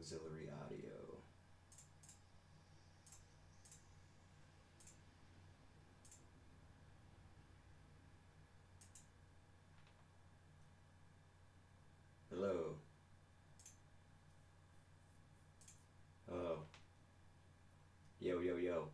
Auxiliary audio. Hello. Oh. Yo, yo, yo.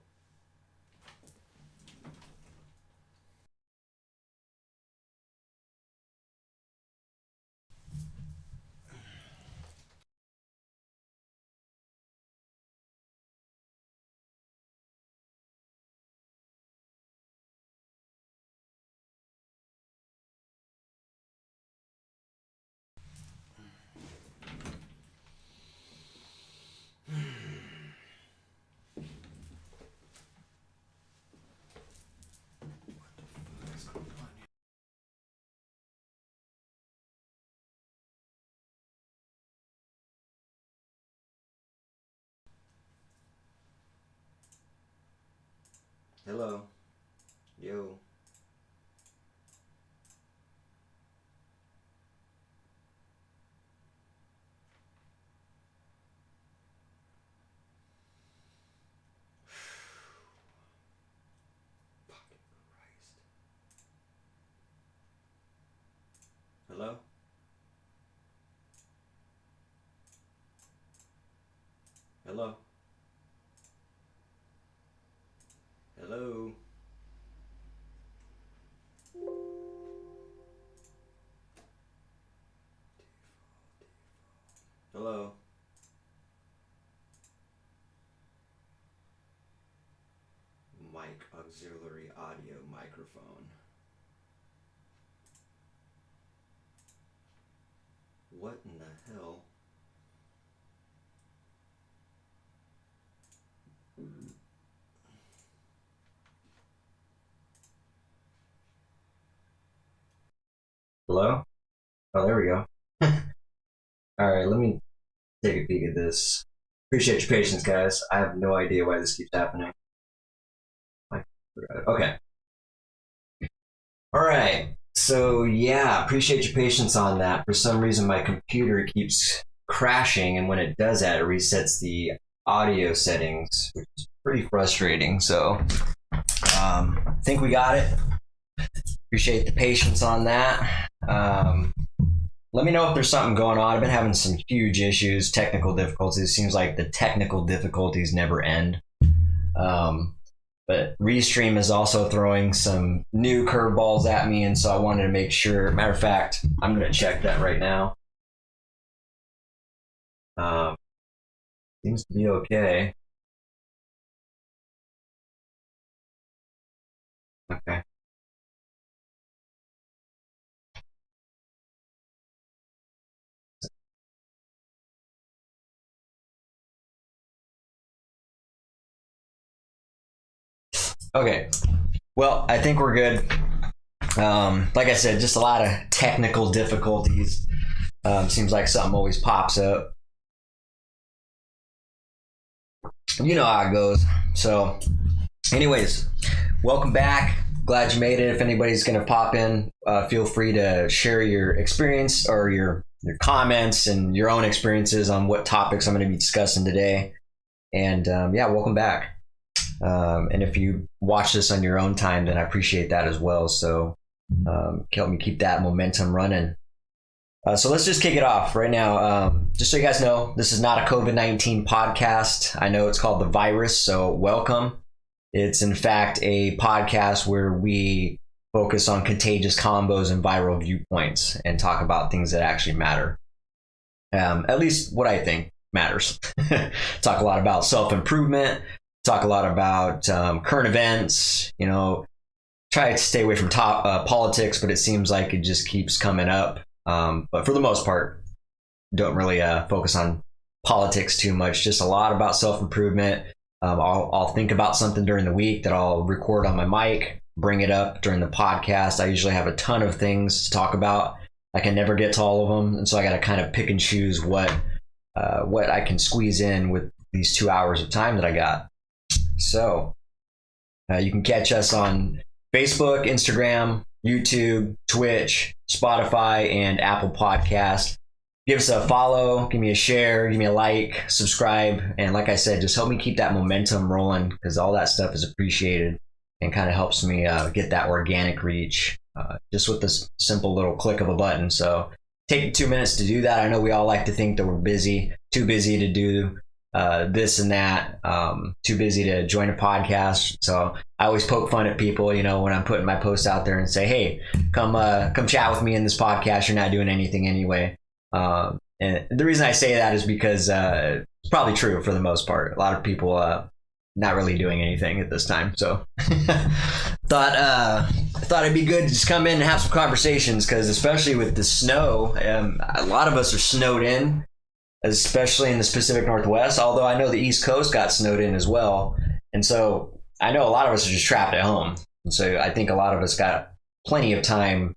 Hello. Yo. Fucking Christ. Hello? Hello? Hello? Hello? Mic auxiliary audio microphone. What in the hell? Hello? Oh, there we go. All right, let me take a peek at this. Appreciate your patience, guys. I have no idea why this keeps happening. Okay. All right. So yeah, appreciate your patience on that. For some reason, my computer keeps crashing, and when it does that, it resets the audio settings, which is pretty frustrating. So I think we got it. Appreciate the patience on that. Let me know if there's something going on. I've been having some huge issues, technical difficulties. It seems like the technical difficulties never end. But Restream is also throwing some new curveballs at me, and so I wanted to make sure. Matter of fact, I'm going to check that right now. Seems to be okay. Okay. Okay. Well, I think we're good. Like I said, just a lot of technical difficulties. Seems like something always pops up. You know how it goes. So, anyways, welcome back. Glad you made it. If anybody's going to pop in, feel free to share your experience or your comments and your own experiences on what topics I'm going to be discussing today. And yeah, welcome back. And if you watch this on your own time, then I appreciate that as well. So help me keep that momentum running. So let's just kick it off right now. Just so you guys know, this is not a COVID-19 podcast. I know it's called The Virus, so welcome. It's in fact a podcast where we focus on contagious combos and viral viewpoints and talk about things that actually matter. At least what I think matters. Talk a lot about self-improvement, talk a lot about current events, you know, try to stay away from politics, but it seems like it just keeps coming up. But for the most part, don't really focus on politics too much. Just a lot about self-improvement. I'll think about something during the week that I'll record on my mic, bring it up during the podcast. I usually have a ton of things to talk about. I can never get to all of them, and so I got to kind of pick and choose what I can squeeze in with these 2 hours of time that I got. So you can catch us on Facebook, Instagram, YouTube, Twitch, Spotify, and Apple Podcast. give us a follow, give me a share, give me a like, subscribe, and like I said, just help me keep that momentum rolling, because all that stuff is appreciated and kind of helps me get that organic reach just with this simple little click of a button. So take 2 minutes to do that. I know we all like to think that we're busy, too busy to do this and that, too busy to join a podcast. So I always poke fun at people, you know, when I'm putting my posts out there and say, hey, come chat with me in this podcast. You're not doing anything anyway. And the reason I say that is because it's probably true for the most part. A lot of people not really doing anything at this time. So thought it'd be good to just come in and have some conversations, because especially with the snow, a lot of us are snowed in, especially in the Pacific Northwest, although I know the East Coast got snowed in as well. And so I know a lot of us are just trapped at home. And so I think a lot of us got plenty of time,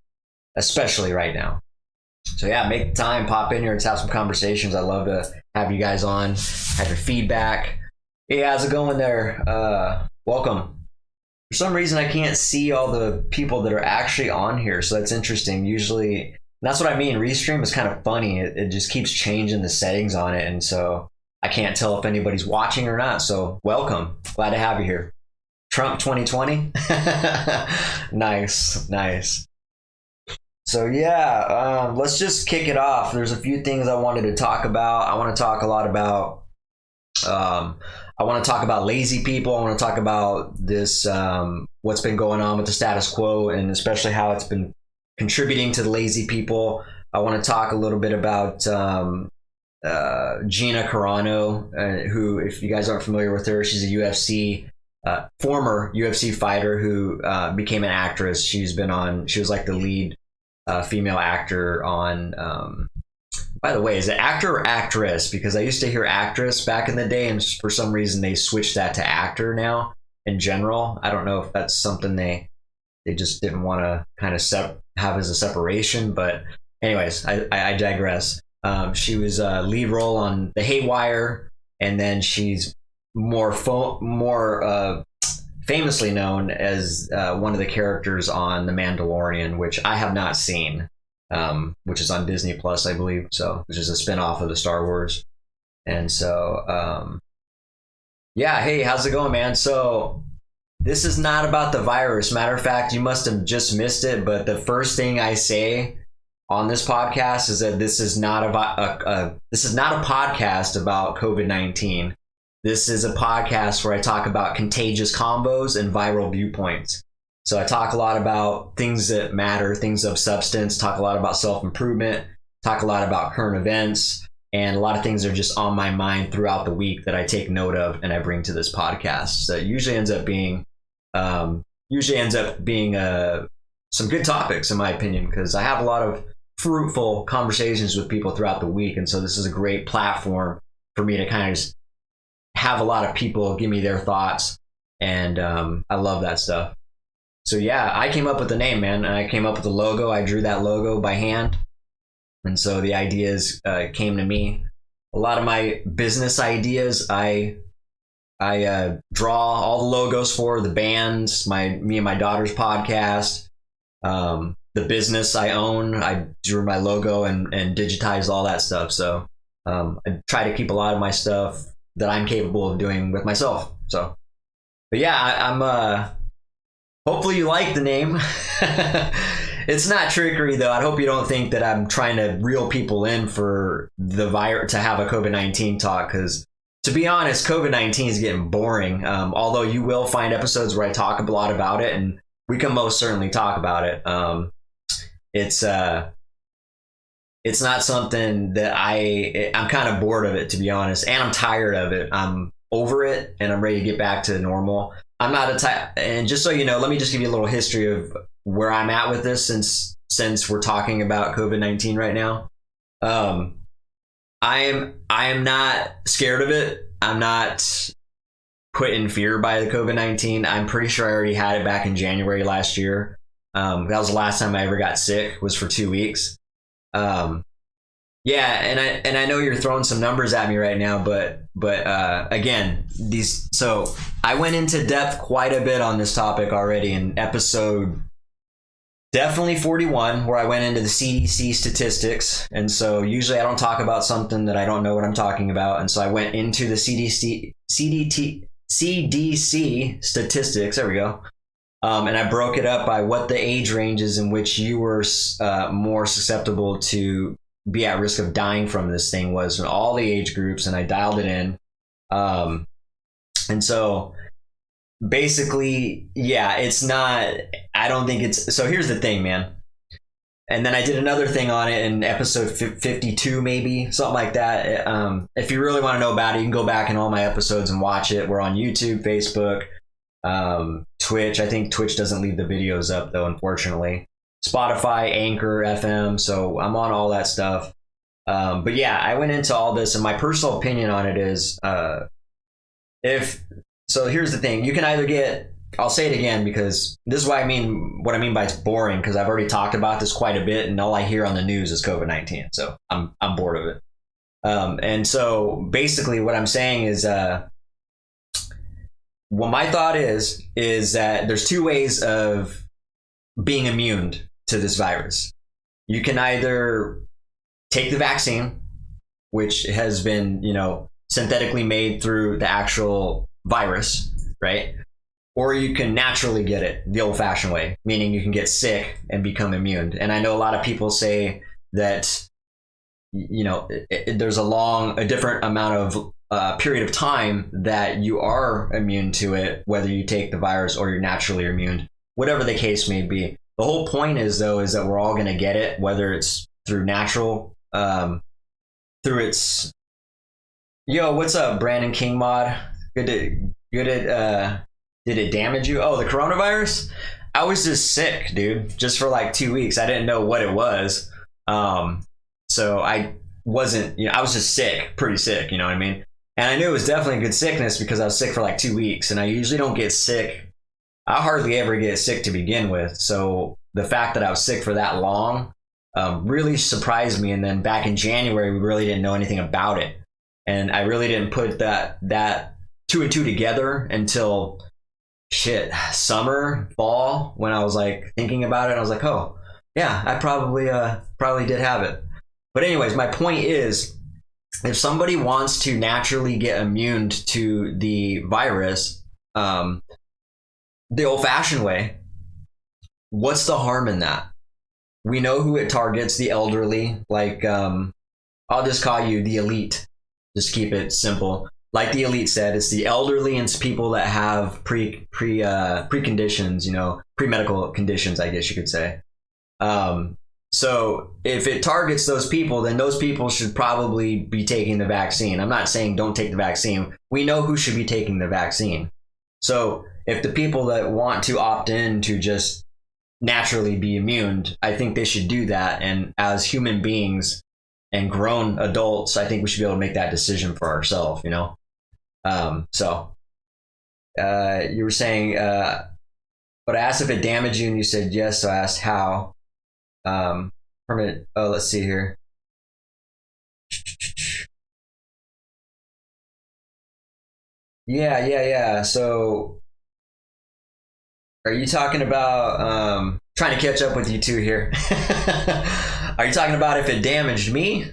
especially right now. So yeah, make time, pop in here, let's have some conversations. I'd love to have you guys on, have your feedback. Hey, how's it going there? Welcome. For some reason, I can't see all the people that are actually on here, so that's interesting. Usually, that's what I mean. Restream is kind of funny. It just keeps changing the settings on it, and so I can't tell if anybody's watching or not. So welcome. Glad to have you here. Trump 2020? Nice. So yeah, let's just kick it off. There's a few things I wanted to talk about. I want to talk a lot about I want to talk about lazy people. I want to talk about this, what's been going on with the status quo, and especially how it's been contributing to the lazy people. I want to talk a little bit about Gina Carano, who, if you guys aren't familiar with her, she's a former UFC fighter who became an actress. She was like the lead female actor on, by the way, is it actor or actress? Because I used to hear actress back in the day, and for some reason they switched that to actor now in general. I don't know if that's something they just didn't want to kind of have as a separation. But anyways, I digress. She was a lead role on The Haywire, and then she's more famously known as one of the characters on The Mandalorian, which I have not seen. Which is on Disney Plus, I believe, so which is a spinoff of the Star Wars. And so yeah, hey, how's it going, man? So this is not about the virus. Matter of fact, you must have just missed it, but the first thing I say on this podcast is that this is not a podcast about COVID-19. This is a podcast where I talk about contagious combos and viral viewpoints. So I talk a lot about things that matter, things of substance, talk a lot about self-improvement, talk a lot about current events, and a lot of things are just on my mind throughout the week that I take note of and I bring to this podcast. So it usually ends up being some good topics, in my opinion, because I have a lot of fruitful conversations with people throughout the week. And so this is a great platform for me to kind of just have a lot of people give me their thoughts. And I love that stuff. So yeah, I came up with the name, man. I came up with the logo. I drew that logo by hand. And so the ideas came to me. A lot of my business ideas, I draw all the logos for the bands, me and my daughter's podcast, the business I own. I drew my logo and digitized all that stuff. So I try to keep a lot of my stuff that I'm capable of doing with myself. So, but yeah, I'm hopefully you like the name. It's not trickery, though. I hope you don't think that I'm trying to reel people in for the virus to have a COVID-19 talk, because to be honest, COVID-19 is getting boring. Although you will find episodes where I talk a lot about it, and we can most certainly talk about it. It's not something that I'm kind of bored of it, to be honest, and I'm tired of it. I'm over it, and I'm ready to get back to normal. I'm not a type, and just so you know, let me just give you a little history of where I'm at with this since we're talking about COVID-19 right now. I am not scared of it. I'm not put in fear by the COVID-19. I'm pretty sure I already had it back in January last year. That was the last time I ever got sick, was for 2 weeks. Yeah, and I know you're throwing some numbers at me right now, but again, so I went into depth quite a bit on this topic already in episode Definitely 41, where I went into the CDC statistics. And so usually I don't talk about something that I don't know what I'm talking about. And so I went into the CDC statistics. There we go. And I broke it up by what the age ranges in which you were more susceptible to be at risk of dying from this thing was in all the age groups, and I dialed it in. And so basically, yeah, it's not, I don't think it's, so here's the thing, man. And then I did another thing on it in episode 52, maybe, something like that. If you really want to know about it, you can go back in all my episodes and watch it. We're on YouTube, Facebook, Twitch. I think Twitch doesn't leave the videos up, though, unfortunately. Spotify, Anchor, FM. So I'm on all that stuff. But yeah, I went into all this, and my personal opinion on it is, so here's the thing. You can either get, I'll say it again because this is what I mean by it's boring, because I've already talked about this quite a bit, and all I hear on the news is COVID-19. So I'm bored of it. And so basically what I'm saying is, what my thought is that there's two ways of being immune to this virus. You can either take the vaccine, which has been, synthetically made through the actual virus, right? Or you can naturally get it the old-fashioned way, meaning you can get sick and become immune. And I know a lot of people say that, there's a different amount of period of time that you are immune to it, whether you take the virus or you're naturally immune, whatever the case may be. The whole point is, though, is that we're all going to get it, whether it's through natural, through its, yo, what's up, Brandon King Mod? Good at, did it damage you? Oh, the coronavirus? I was just sick, dude, just for like 2 weeks. I didn't know what it was. So I wasn't, I was just sick, pretty sick, you know what I mean? And I knew it was definitely a good sickness because I was sick for like 2 weeks, and I usually don't get sick. I hardly ever get sick to begin with. So the fact that I was sick for that long really surprised me. And then back in January, we really didn't know anything about it. And I really didn't put that two and two together until summer, fall, when I was like thinking about it. I was like, oh yeah, I probably did have it. But anyways, my point is, if somebody wants to naturally get immune to the virus, the old-fashioned way, what's the harm in that? We know who it targets, the elderly. Like, I'll just call you the elite. Just keep it simple. Like the elite said, it's the elderly and it's people that have preconditions, pre-medical conditions, I guess you could say. So if it targets those people, then those people should probably be taking the vaccine. I'm not saying don't take the vaccine. We know who should be taking the vaccine. So if the people that want to opt in to just naturally be immune, I think they should do that. And as human beings and grown adults, I think we should be able to make that decision for ourselves, you were saying, but I asked if it damaged you, and you said yes. So I asked how. Let's see here. Yeah. So are you talking about, trying to catch up with you two here? Are you talking about if it damaged me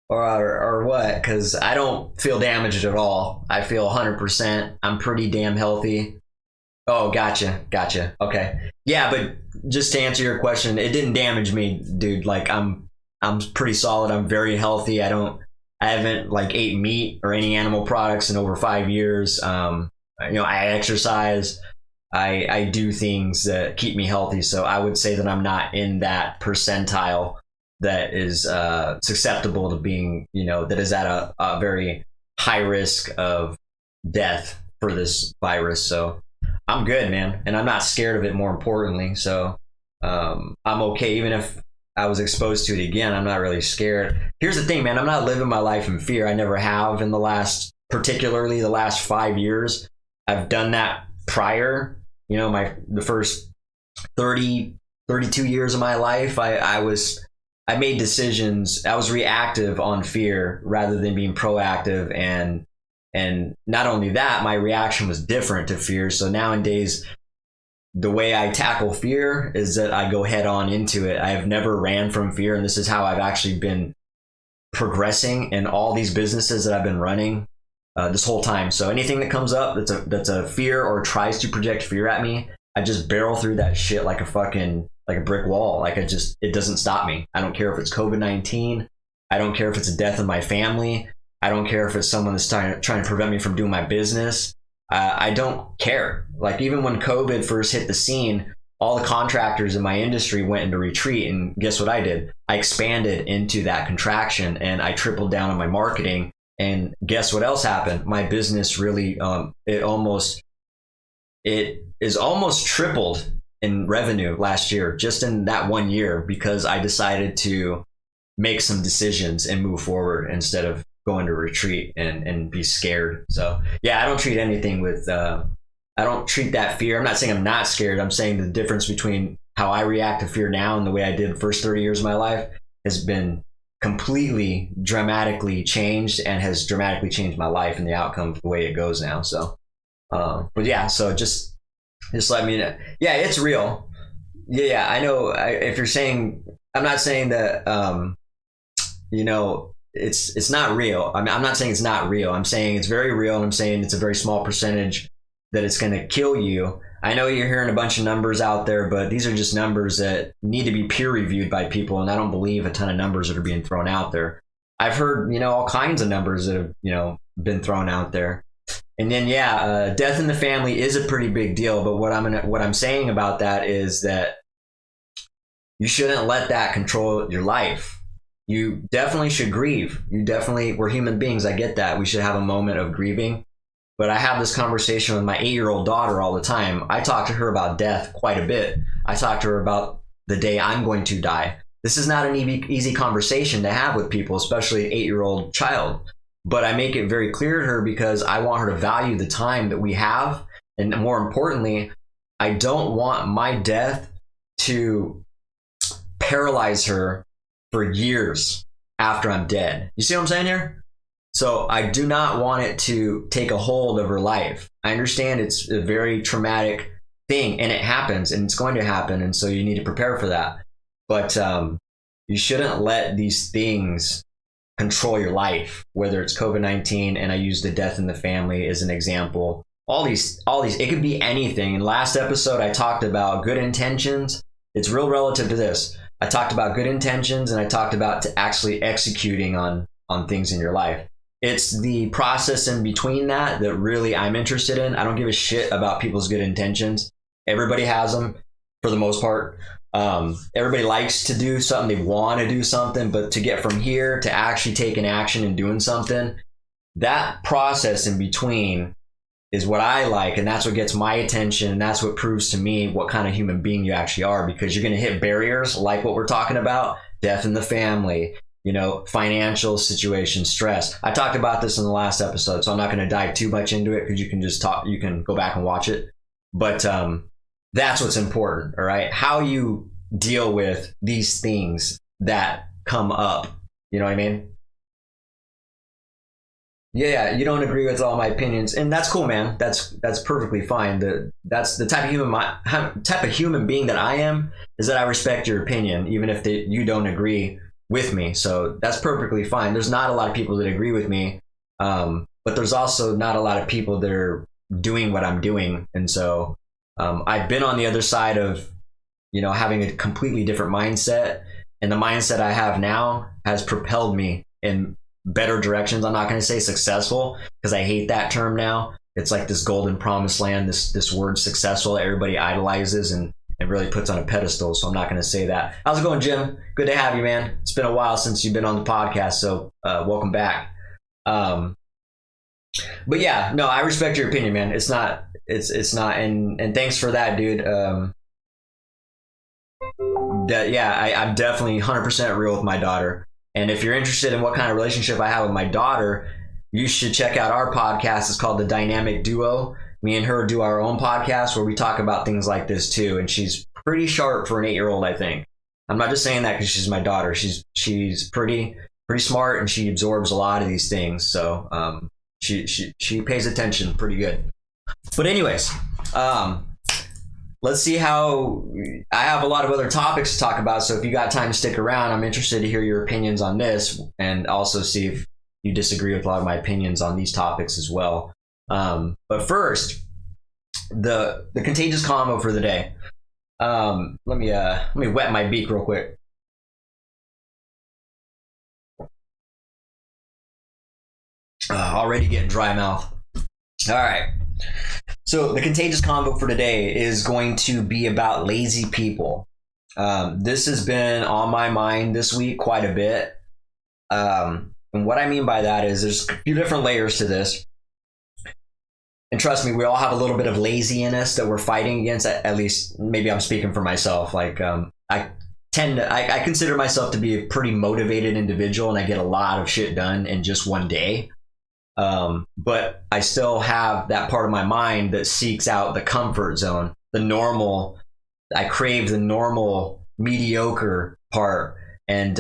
or what? Because I don't feel damaged at all. I feel 100%. I'm pretty damn healthy. Oh, gotcha. Okay. Yeah, but just to answer your question, it didn't damage me, dude. Like I'm pretty solid. I'm very healthy. I haven't like ate meat or any animal products in over 5 years. I exercise. I do things that keep me healthy. So I would say that I'm not in that percentile that is susceptible to being, that is at a very high risk of death for this virus. So I'm good, man. And I'm not scared of it, more importantly. So I'm okay. Even if I was exposed to it again, I'm not really scared. Here's the thing, man. I'm not living my life in fear. I never have in particularly the last 5 years. I've done that prior. The first 32 years of my life, I made decisions. I was reactive on fear rather than being proactive. And not only that, my reaction was different to fear. So nowadays, the way I tackle fear is that I go head on into it. I have never ran from fear, and this is how I've actually been progressing in all these businesses that I've been running this whole time. So anything that comes up that's a fear or tries to project fear at me, I just barrel through that shit like a brick wall. Like it doesn't stop me. I don't care if it's COVID-19. I don't care if it's a death in my family. I don't care if it's someone that's trying to prevent me from doing my business. I don't care. Like even when COVID first hit the scene, all the contractors in my industry went into retreat, and guess what I did? I expanded into that contraction and I tripled down on my marketing. And guess what else happened? My business really, it is almost tripled in revenue last year, just in that 1 year, because I decided to make some decisions and move forward instead of going to retreat and be scared. So yeah, I don't treat anything with, I don't treat that fear. I'm not saying I'm not scared. I'm saying the difference between how I react to fear now and the way I did the first 30 years of my life has been completely dramatically changed, and has dramatically changed my life and the outcome of the way it goes now. So, but yeah, so just let me know. Yeah, it's real. Yeah, I know. If you're saying, I'm not saying that, it's not real. I mean, I'm not saying it's not real. I'm saying it's very real, and I'm saying it's a very small percentage that it's going to kill you. I know you're hearing a bunch of numbers out there, but these are just numbers that need to be peer reviewed by people, and I don't believe a ton of numbers that are being thrown out there. I've heard, all kinds of numbers that have, been thrown out there. And then, death in the family is a pretty big deal. But what I'm saying about that is that you shouldn't let that control your life. You definitely should grieve. We're human beings. I get that. We should have a moment of grieving. But I have this conversation with my 8-year-old daughter all the time. I talk to her about death quite a bit. I talk to her about the day I'm going to die. This is not an easy conversation to have with people, especially an 8-year-old child. But I make it very clear to her because I want her to value the time that we have. And more importantly, I don't want my death to paralyze her for years after I'm dead. You see what I'm saying here? So I do not want it to take a hold of her life. I understand it's a very traumatic thing, and it happens, and it's going to happen, and so you need to prepare for that. But you shouldn't let these things control your life, whether it's COVID-19, and I use the death in the family as an example. All these, it could be anything. In last episode, I talked about good intentions. It's real relative to this. I talked about good intentions, and I talked about actually executing on things in your life. It's the process in between that really I'm interested in. I don't give a shit about people's good intentions. Everybody has them for the most part. Everybody likes to do something. They want to do something, but to get from here to actually taking action and doing something, that process in between is what I like. And that's what gets my attention. And that's what proves to me what kind of human being you actually are, because you're going to hit barriers like what we're talking about, death in the family, financial situation, stress. I talked about this in the last episode, so I'm not going to dive too much into it because you can go back and watch it. But that's what's important, all right? How you deal with these things that come up. You know what I mean? Yeah, you don't agree with all my opinions, and that's cool, man. That's perfectly fine. That's the type of human being that I am, is that I respect your opinion, even if you don't agree with me. So that's perfectly fine. There's not a lot of people that agree with me, but there's also not a lot of people that are doing what I'm doing. And so I've been on the other side of, having a completely different mindset. And the mindset I have now has propelled me in better directions. I'm not going to say successful, because I hate that term now. It's like this golden promised land, this word successful that everybody idolizes and really puts on a pedestal. So I'm not going to say that. How's it going, Jim? Good to have you, man. It's been a while since you've been on the podcast, so welcome back. But yeah, no, I respect your opinion, man. It's not, and thanks for that, dude. I'm definitely 100% real with my daughter. And if you're interested in what kind of relationship I have with my daughter, you should check out our podcast. It's called The Dynamic Duo. Me and her do our own podcast where we talk about things like this too. And she's pretty sharp for an 8-year-old, I think. I'm not just saying that because she's my daughter. She's pretty smart, and she absorbs a lot of these things. So she pays attention pretty good. But anyways, let's see how. I have a lot of other topics to talk about, so if you got time to stick around, I'm interested to hear your opinions on this, and also see if you disagree with a lot of my opinions on these topics as well. But first, the contagious combo for the day. Let me wet my beak real quick. Already getting dry mouth. All right. So the contagious combo for today is going to be about lazy people. This has been on my mind this week quite a bit. And what I mean by that is there's a few different layers to this. And trust me, we all have a little bit of lazy in us that we're fighting against. At least maybe I'm speaking for myself. Like I consider myself to be a pretty motivated individual, and I get a lot of shit done in just one day. But I still have that part of my mind that seeks out the comfort zone, the normal. I crave the normal, mediocre part, and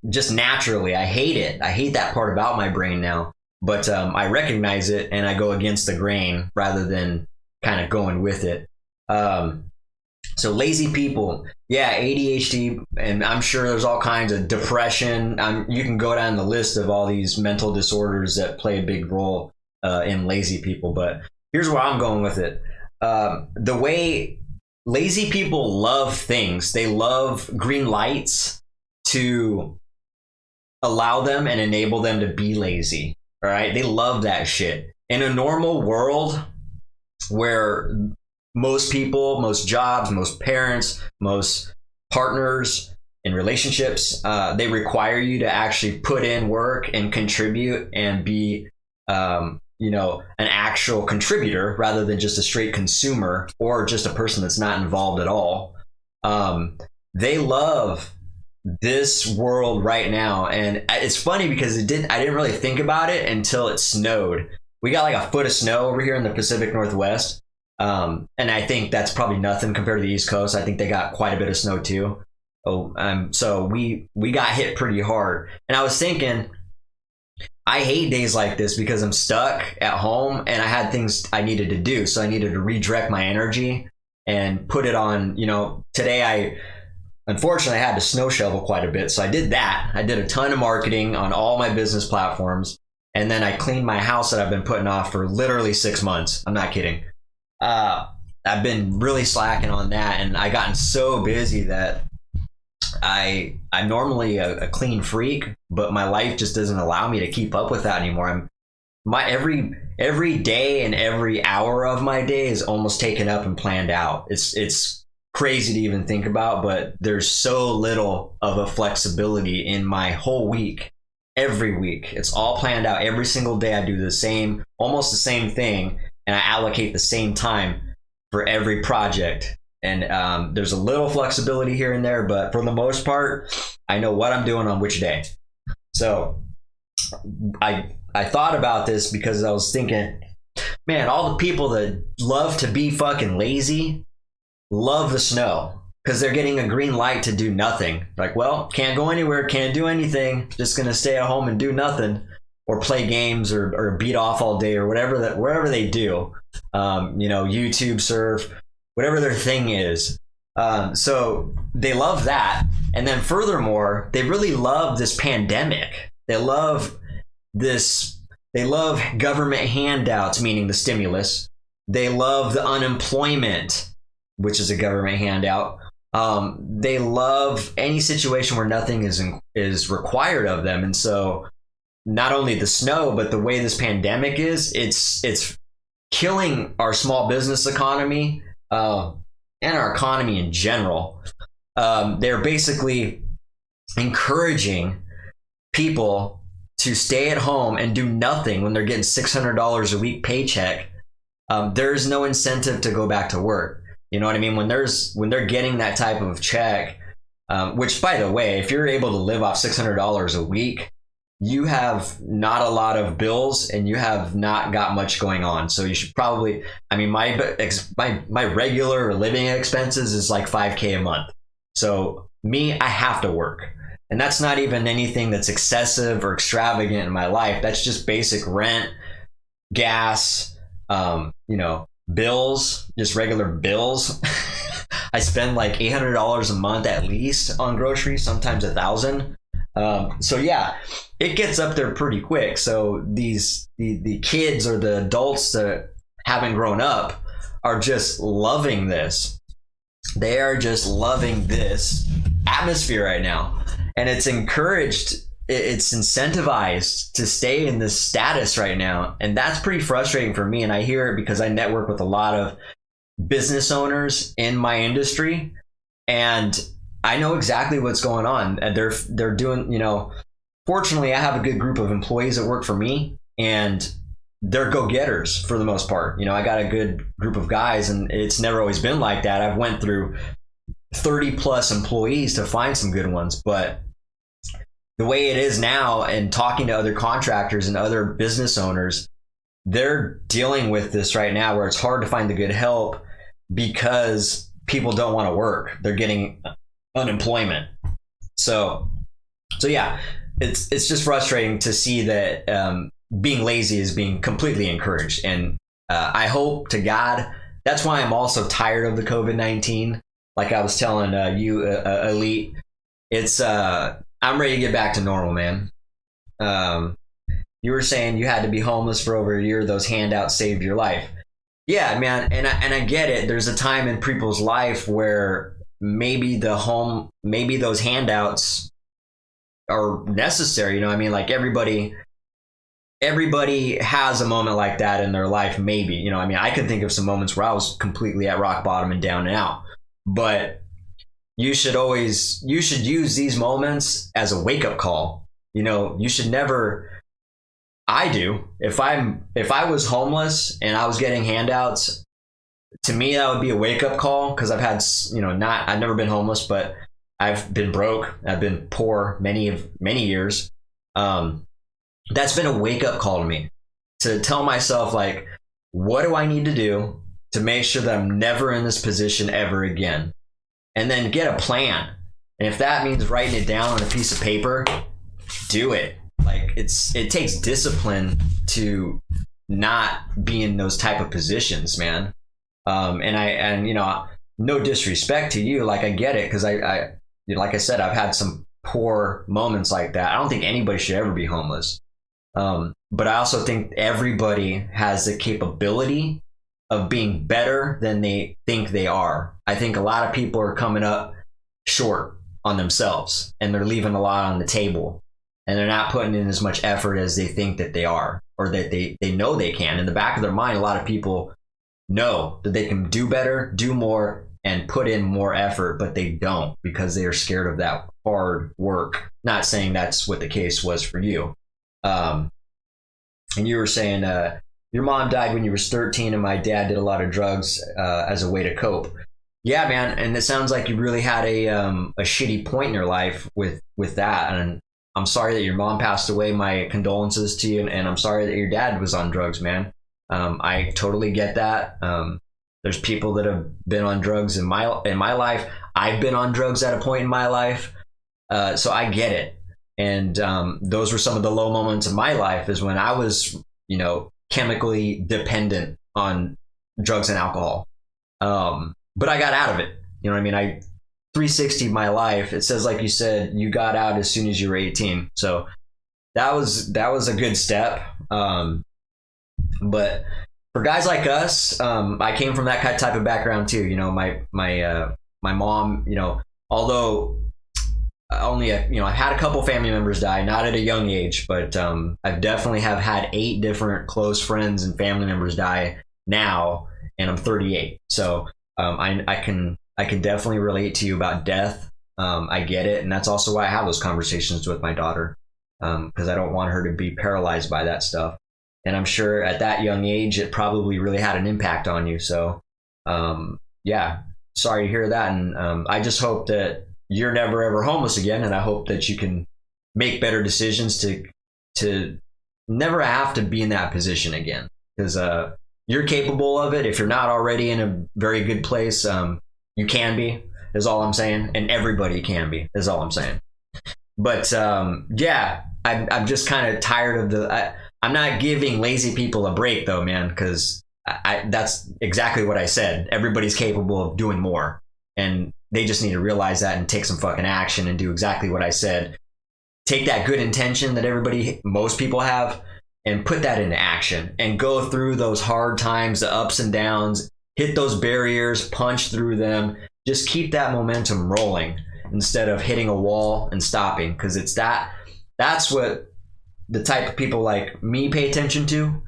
just naturally, I hate it. I hate that part about my brain now. But I recognize it, and I go against the grain rather than kind of going with it. So lazy people, yeah, ADHD, and I'm sure there's all kinds of depression. You can go down the list of all these mental disorders that play a big role in lazy people. But here's where I'm going with it. The way lazy people love things, they love green lights to allow them and enable them to be lazy. All right, they love that shit. In a normal world where most people, most jobs, most parents, most partners in relationships, they require you to actually put in work and contribute and be, an actual contributor rather than just a straight consumer or just a person that's not involved at all. They love this world right now, and it's funny because I didn't really think about it until it snowed. We got like a foot of snow over here in the Pacific Northwest. And I think that's probably nothing compared to the East Coast. I think they got quite a bit of snow too. So we got hit pretty hard. And I was thinking, I hate days like this because I'm stuck at home and I had things I needed to do. So I needed to redirect my energy and put it on, today unfortunately, I had to snow shovel quite a bit. So I did that. I did a ton of marketing on all my business platforms. And then I cleaned my house that I've been putting off for literally 6 months. I'm not kidding. I've been really slacking on that, and I gotten so busy that I'm normally a clean freak, but my life just doesn't allow me to keep up with that anymore. Every day and every hour of my day is almost taken up and planned out. It's crazy to even think about, but there's so little of a flexibility in my whole week. Every week, it's all planned out. Every single day, I do almost the same thing. And I allocate the same time for every project. And there's a little flexibility here and there, but for the most part, I know what I'm doing on which day. So I thought about this because I was thinking, man, all the people that love to be fucking lazy love the snow because they're getting a green light to do nothing. Like, well, can't go anywhere, can't do anything, just gonna stay at home and do nothing. Or play games or beat off all day or wherever they do, YouTube, surf, whatever their thing is. So they love that. And then furthermore, they really love this pandemic. They love government handouts, meaning the stimulus. They love the unemployment, which is a government handout. They love any situation where nothing is required of them. And so not only the snow, but the way this pandemic is, it's killing our small business economy and our economy in general. They're basically encouraging people to stay at home and do nothing when they're getting $600 a week paycheck. There's no incentive to go back to work. You know what I mean? When they're getting that type of check, which by the way, if you're able to live off $600 a week, you have not a lot of bills and you have not got much going on. So you should probably, my regular living expenses is like $5,000 a month. So I have to work. And that's not even anything that's excessive or extravagant in my life. That's just basic rent, gas, bills, just regular bills. I spend like $800 a month at least on groceries, sometimes $1,000. So yeah, it gets up there pretty quick. So the kids or the adults that haven't grown up are just loving this. They are just loving this atmosphere right now, and it's encouraged. It's incentivized to stay in this status right now, and that's pretty frustrating for me. And I hear it because I network with a lot of business owners in my industry, and I know exactly what's going on. And they're doing, fortunately I have a good group of employees that work for me, and they're go-getters for the most part. I got a good group of guys, and it's never always been like that. I've went through 30 plus employees to find some good ones, but the way it is now, and talking to other contractors and other business owners, they're dealing with this right now where it's hard to find the good help because people don't want to work. They're getting unemployment. So yeah, it's just frustrating to see that being lazy is being completely encouraged. And I hope to God, that's why I'm also tired of the COVID-19. Like I was telling you, Elite, it's I'm ready to get back to normal, man. You were saying you had to be homeless for over a year. Those handouts saved your life. Yeah, man. And I get it. There's a time in people's life where maybe those handouts are necessary. Like everybody has a moment like that in their life. Maybe, I can think of some moments where I was completely at rock bottom and down and out, but you should use these moments as a wake-up call. You should never. I do. If I was homeless and I was getting handouts, to me that would be a wake-up call, because I've had, I've never been homeless, but I've been broke. I've been poor many years. That's been a wake-up call to me, to tell myself, like, what do I need to do to make sure that I'm never in this position ever again? And then get a plan. And if that means writing it down on a piece of paper, do it. Like, it takes discipline to not be in those type of positions, man. And no disrespect to you, like I get it, because I like I said, I've had some poor moments like that. I don't think anybody should ever be homeless. But I also think everybody has the capability of being better than they think they are. I think a lot of people are coming up short on themselves, and they're leaving a lot on the table, and they're not putting in as much effort as they think that they are, or that they know they can. In the back of their mind, a lot of people know that they can do better, do more, and put in more effort, but they don't, because they are scared of that hard work. Not saying that's what the case was for you. And you were saying your mom died when you were 13, and my dad did a lot of drugs as a way to cope. Yeah, man. And it sounds like you really had a shitty point in your life with that. And I'm sorry that your mom passed away. My condolences to you. And I'm sorry that your dad was on drugs, man. I totally get that. There's people that have been on drugs in my life. I've been on drugs at a point in my life. So I get it. And those were some of the low moments of my life, is when I was, chemically dependent on drugs and alcohol. But I got out of it. I 360 my life. It says, like you said, you got out as soon as you were 18. So that was a good step. But for guys like us, I came from that type of background too. My mom, although only I've had a couple family members die, not at a young age, but I've definitely have had 8 different close friends and family members die now, and I'm 38. So I can definitely relate to you about death. I get it, and that's also why I have those conversations with my daughter, because I don't want her to be paralyzed by that stuff. And I'm sure at that young age, it probably really had an impact on you. So yeah, sorry to hear that, and I just hope that you're never ever homeless again, and I hope that you can make better decisions to never have to be in that position again, because you're capable of it. If you're not already in a very good place, you can be, is all I'm saying, and everybody can be, is all I'm saying. But yeah, I'm just kind of tired of I'm not giving lazy people a break though, man, because that's exactly what I said. Everybody's capable of doing more, and they just need to realize that and take some fucking action and do exactly what I said. Take that good intention that most people have, and put that into action and go through those hard times, the ups and downs, hit those barriers, punch through them. Just keep that momentum rolling instead of hitting a wall and stopping, because that's what the type of people like me pay attention to.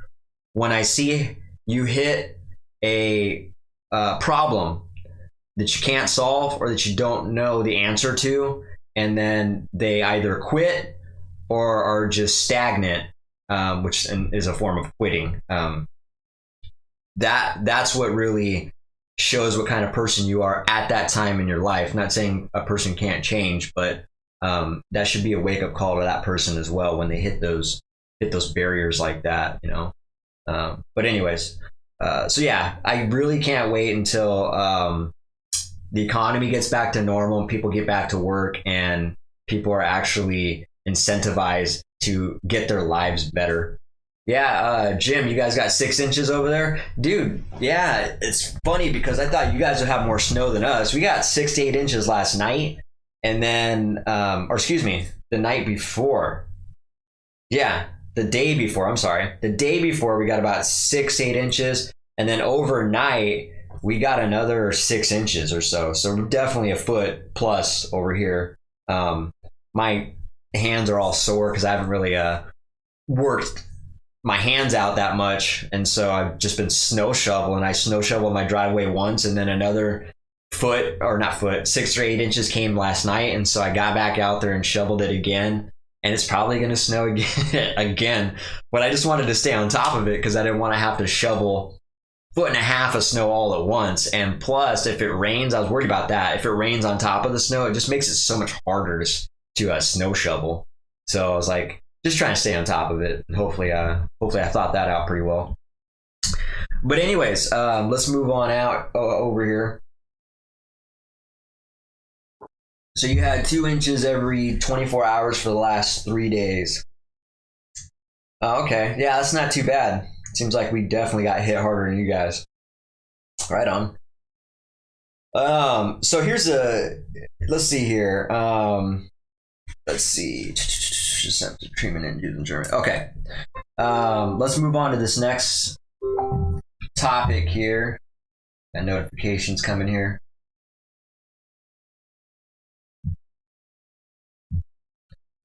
When I see you hit a problem that you can't solve or that you don't know the answer to, and then they either quit or are just stagnant, which is a form of quitting. That's what really shows what kind of person you are at that time in your life. Not saying a person can't change, but that should be a wake-up call to that person as well when they hit those barriers like that, you know. But anyways, so yeah, I really can't wait until the economy gets back to normal and people get back to work and people are actually incentivized to get their lives better. Yeah, Jim, you guys got 6 inches over there? Dude, yeah, it's funny because I thought you guys would have more snow than us. We got 6 to 8 inches last night, and then, or excuse me, the night before. Yeah, the day before, I'm sorry. The day before, we got about 6 to 8 inches, and then overnight, we got another 6 inches or so. So we're definitely a foot plus over here. My hands are all sore because I haven't really worked my hands out that much, and so I've just been snow shoveling. I snow shoveled my driveway once, and then another 6 or 8 inches came last night, and so I got back out there and shoveled it again, and it's probably going to snow again. But I just wanted to stay on top of it because I didn't want to have to shovel 1.5 feet of snow all at once. And plus, if it rains, I was worried about that. If it rains on top of the snow, it just makes it so much harder to snow shovel. So I was like, just trying to stay on top of it. Hopefully I thought that out pretty well. But anyways, let's move on out over here. So you had 2 inches every 24 hours for the last 3 days. Okay, yeah, that's not too bad. Seems like we definitely got hit harder than you guys. Right on. So let's see here. Let's see. Treatment in German. Okay. Let's move on to this next topic here. Got notifications coming here.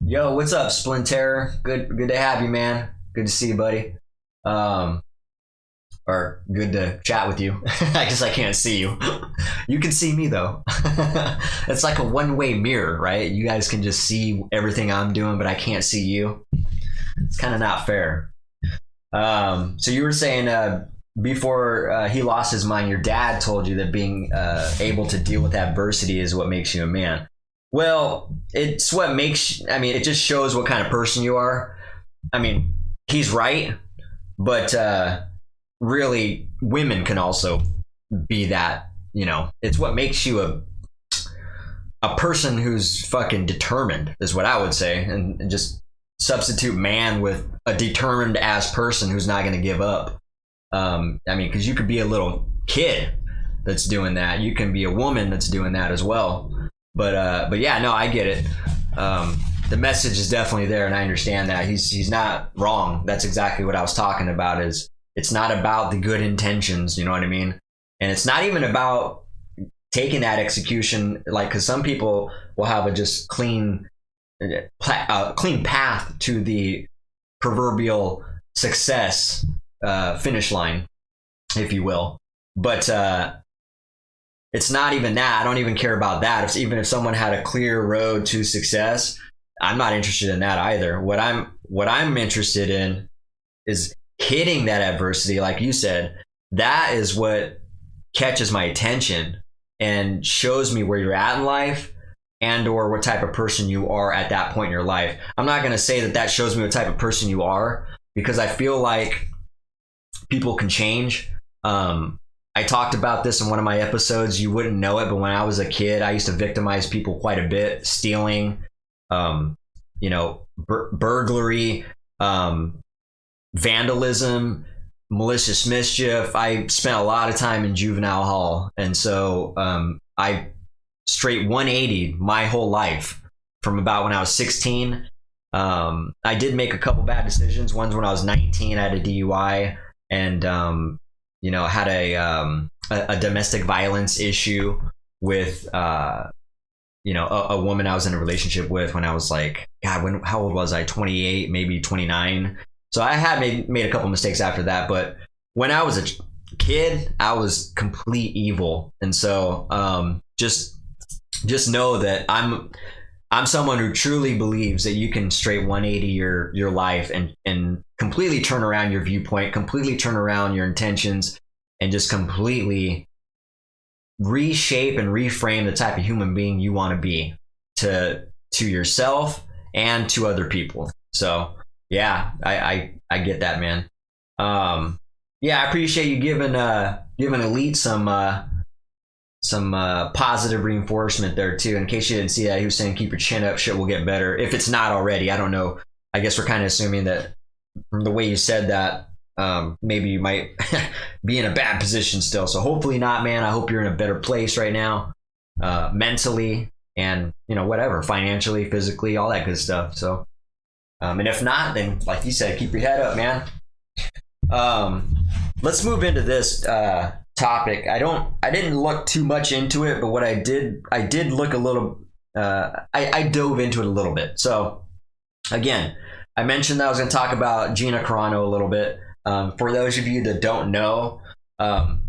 Yo, what's up, Splinter? Good to have you, man. Good to see you, buddy. Or good to chat with you. I guess I can't see you. You can see me though. It's like a one-way mirror, right? You guys can just see everything I'm doing, but I can't see you. It's kind of not fair. So you were saying before he lost his mind, your dad told you that being able to deal with adversity is what makes you a man. Well, it just shows what kind of person you are. I mean, he's right, but really, women can also be that, you know. It's what makes you a person who's fucking determined, is what I would say. And just substitute man with a determined ass person who's not going to give up. I mean, because you could be a little kid that's doing that. You can be a woman that's doing that as well. But yeah, no, I get it. The message is definitely there, and I understand that. He's not wrong. That's exactly what I was talking about. Is it's not about the good intentions, you know what I mean? And it's not even about taking that execution, like, because some people will have a just clean path to the proverbial success finish line, if you will. But it's not even that. I don't even care about that. Even if someone had a clear road to success, I'm not interested in that either. What I'm interested in is hitting that adversity, like you said. That is what catches my attention and shows me where you're at in life, and or what type of person you are at that point in your life. I'm not going to say that shows me what type of person you are, because I feel like people can change. I talked about this in one of my episodes. You wouldn't know it, but when I was a kid, I used to victimize people quite a bit. Stealing, burglary, vandalism, malicious mischief. I spent a lot of time in juvenile hall, and so I straight 180 my whole life from about when I was 16. I did make a couple bad decisions. One's when I was 19, I had a DUI, and had a domestic violence issue with a woman I was in a relationship with when I was like, God, how old was I? 28, maybe 29. So I had made a couple mistakes after that, but when I was a kid, I was complete evil. And so just know that I'm someone who truly believes that you can straight 180 your life and completely turn around your viewpoint, completely turn around your intentions, and just completely reshape and reframe the type of human being you want to be to yourself and to other people. So yeah, I get that, man. I appreciate you giving Elite some positive reinforcement there too. In case you didn't see that, he was saying keep your chin up, shit will get better. If it's not already, I don't know. I guess we're kind of assuming that from the way you said that, maybe you might be in a bad position still. So hopefully not, man. I hope you're in a better place right now, mentally and whatever, financially, physically, all that good stuff. So and if not, then like you said, keep your head up, man. Let's move into this topic. I didn't look too much into it, but what I did look a little, I dove into it a little bit. So again, I mentioned that I was going to talk about Gina Carano a little bit. For those of you that don't know,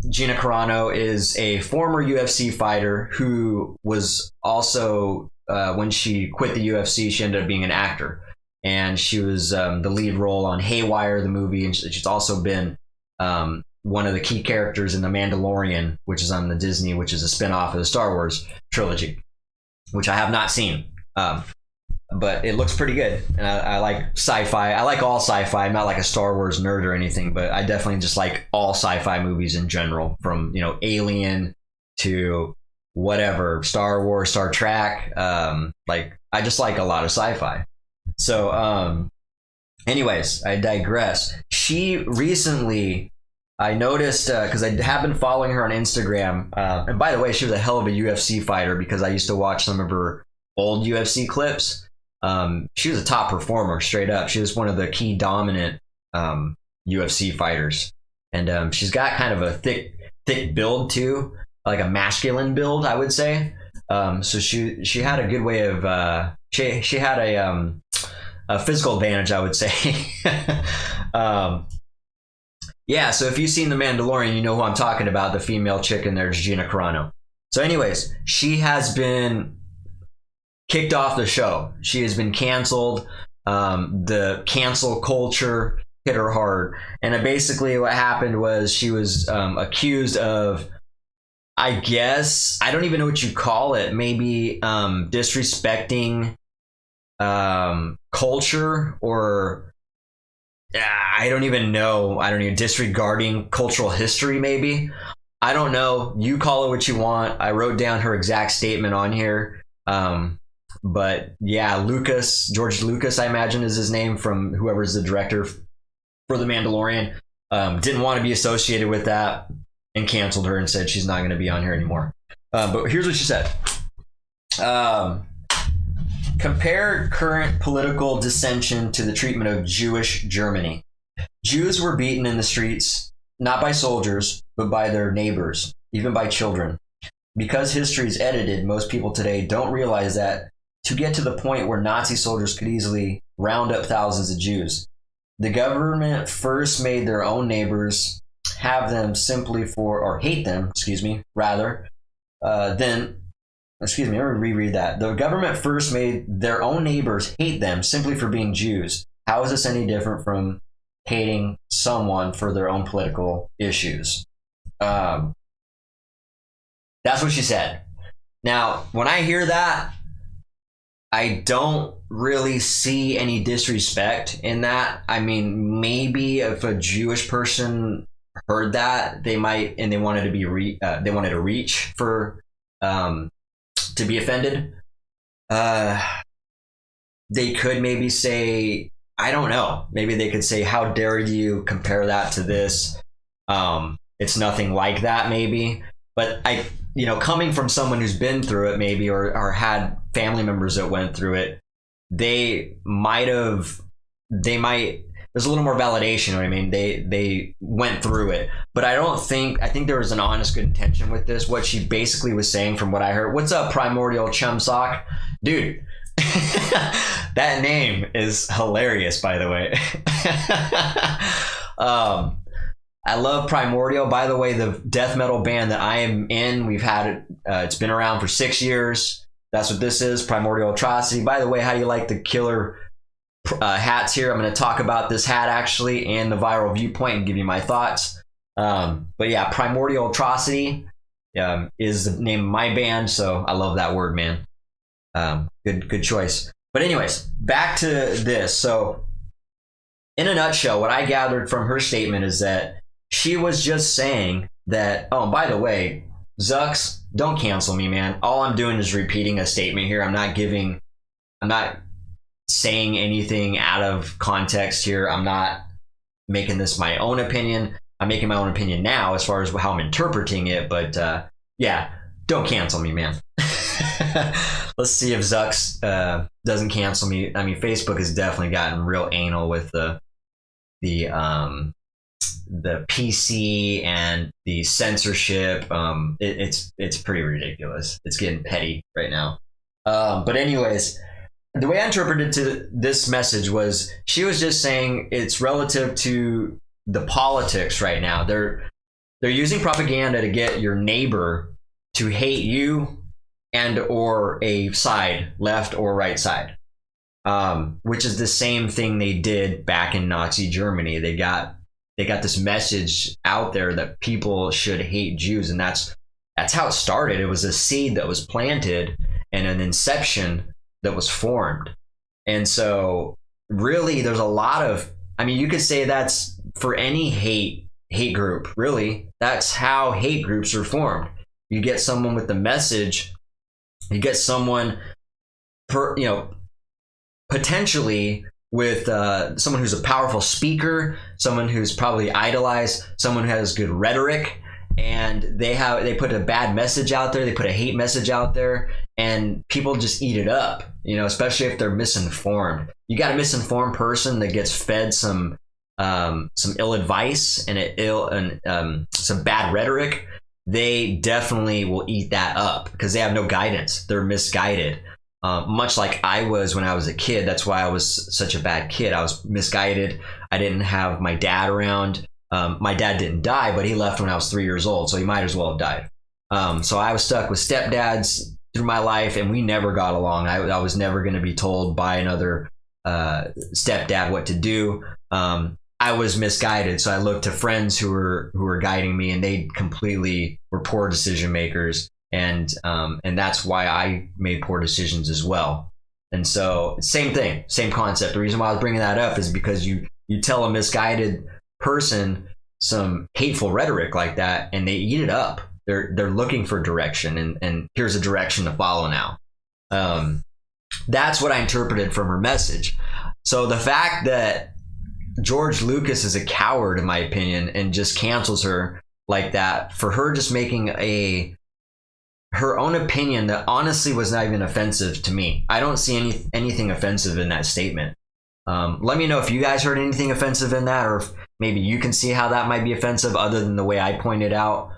Gina Carano is a former UFC fighter who was also, when she quit the UFC, she ended up being an actor. And she was the lead role on Haywire, the movie, and she's also been one of the key characters in The Mandalorian, which is on the Disney, which is a spinoff of the Star Wars trilogy, which I have not seen. But it looks pretty good, and I like sci-fi. I like all sci-fi. I'm not like a Star Wars nerd or anything, but I definitely just like all sci-fi movies in general, from Alien to whatever, Star Wars, Star Trek. Like I just like a lot of sci-fi. So anyways, I digress. She recently, I noticed, because I have been following her on Instagram, and by the way, she was a hell of a UFC fighter, because I used to watch some of her old UFC clips. She was a top performer, straight up. She was one of the key dominant UFC fighters, and she's got kind of a thick build too, like a masculine build, I would say. So she had a good way of she had a physical advantage, I would say. Yeah, so if you've seen The Mandalorian, you know who I'm talking about. The female chick in there is Gina Carano. So anyways, she has been kicked off the show. She has been canceled. The cancel culture hit her hard. And basically what happened was she was accused of, I guess, I don't even know what you call it, maybe disrespecting culture, or I don't even know, disregarding cultural history, maybe. I don't know. You call it what you want. I wrote down her exact statement on here. But yeah, George Lucas, I imagine is his name, from whoever's the director for The Mandalorian, didn't want to be associated with that and canceled her and said she's not going to be on here anymore. But here's what she said. Compare current political dissension to the treatment of Jewish Germany. Jews were beaten in the streets, not by soldiers, but by their neighbors, even by children. Because history is edited, most people today don't realize that to get to the point where Nazi soldiers could easily round up thousands of Jews, the government first made their own neighbors hate them, let me reread that. The government first made their own neighbors hate them simply for being Jews. How is this any different from hating someone for their own political issues? That's what she said. Now, when I hear that, I don't really see any disrespect in that. I mean, maybe if a Jewish person heard that, they might, and they wanted to be they wanted to reach for to be offended. They could maybe say I don't know. Maybe they could say, how dare you compare that to this? It's nothing like that, maybe. But coming from someone who's been through it, maybe, or had family members that went through it, they might, there's a little more validation. You know what I mean? They went through it, but I think there was an honest, good intention with this. What she basically was saying, from what I heard, what's up, Primordial Chum Sock? Dude, that name is hilarious, by the way. I love Primordial. By the way, the death metal band that I am in, we've had it, it's been around for 6 years. That's what this is, Primordial Atrocity. By the way, how do you like the killer hats here? I'm going to talk about this hat actually and the Viral Viewpoint and give you my thoughts. But yeah, Primordial Atrocity is the name of my band, so I love that word, man. Good choice. But anyways, back to this. So in a nutshell, what I gathered from her statement is that she was just saying that, oh, by the way, Zucks, don't cancel me, man. All I'm doing is repeating a statement here. I'm not saying anything out of context here. I'm not making this my own opinion. I'm making my own opinion now as far as how I'm interpreting it. But yeah, don't cancel me, man. Let's see if Zucks doesn't cancel me. I mean, Facebook has definitely gotten real anal with the PC and the censorship. It's pretty ridiculous. It's getting petty right now. But anyways, the way I interpreted to this message was she was just saying it's relative to the politics right now. They're using propaganda to get your neighbor to hate you and or a side, left or right side, which is the same thing they did back in Nazi Germany. They got this message out there that people should hate Jews, and that's how it started. It was a seed that was planted and an inception that was formed. And so really there's a lot of, I mean, you could say that's for any hate group, really. That's how hate groups are formed. You get someone with the message, you get someone potentially with someone who's a powerful speaker, someone who's probably idolized, someone who has good rhetoric, and they put a bad message out there, they put a hate message out there, and people just eat it up, especially if they're misinformed. You got a misinformed person that gets fed some ill advice and some bad rhetoric. They definitely will eat that up because they have no guidance. They're misguided. Much like I was when I was a kid. That's why I was such a bad kid. I was misguided. I didn't have my dad around. My dad didn't die, but he left when I was 3 years old, so he might as well have died. So I was stuck with stepdads through my life, and we never got along. I was never going to be told by another stepdad what to do. I was misguided, so I looked to friends who were guiding me, and they completely were poor decision makers, and that's why I made poor decisions as well. And so, same thing, same concept. The reason why I was bringing that up is because you tell a misguided person some hateful rhetoric like that, and they eat it up. They're looking for direction, and here's a direction to follow now. That's what I interpreted from her message. So the fact that George Lucas is a coward, in my opinion, and just cancels her like that, for her just making her own opinion that honestly was not even offensive to me. I don't see anything offensive in that statement. Let me know if you guys heard anything offensive in that, or if maybe you can see how that might be offensive other than the way I pointed out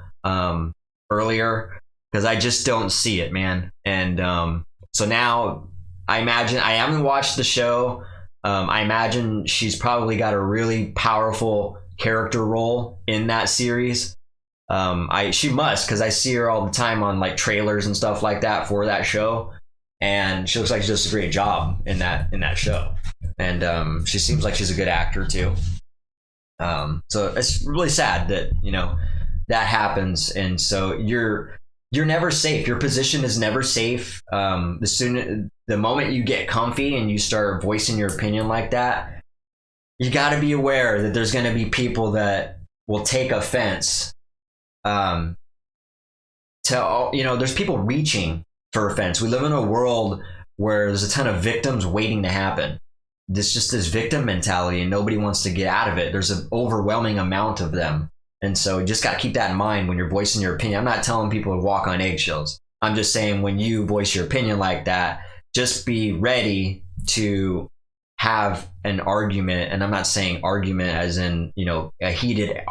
earlier, because I just don't see it, man. And so now I haven't watched the show. I imagine she's probably got a really powerful character role in that series. She must, because I see her all the time on like trailers and stuff like that for that show, and she looks like she does a great job in that show. And she seems like she's a good actor too. So it's really sad that that happens, and so you're never safe. Your position is never safe. The moment you get comfy and you start voicing your opinion like that, you got to be aware that there's going to be people that will take offense. There's people reaching for offense. We live in a world where there's a ton of victims waiting to happen. this victim mentality, and nobody wants to get out of it. There's an overwhelming amount of them. And so you just got to keep that in mind when you're voicing your opinion. I'm not telling people to walk on eggshells. I'm just saying when you voice your opinion like that, just be ready to have an argument. And I'm not saying argument as in, a heated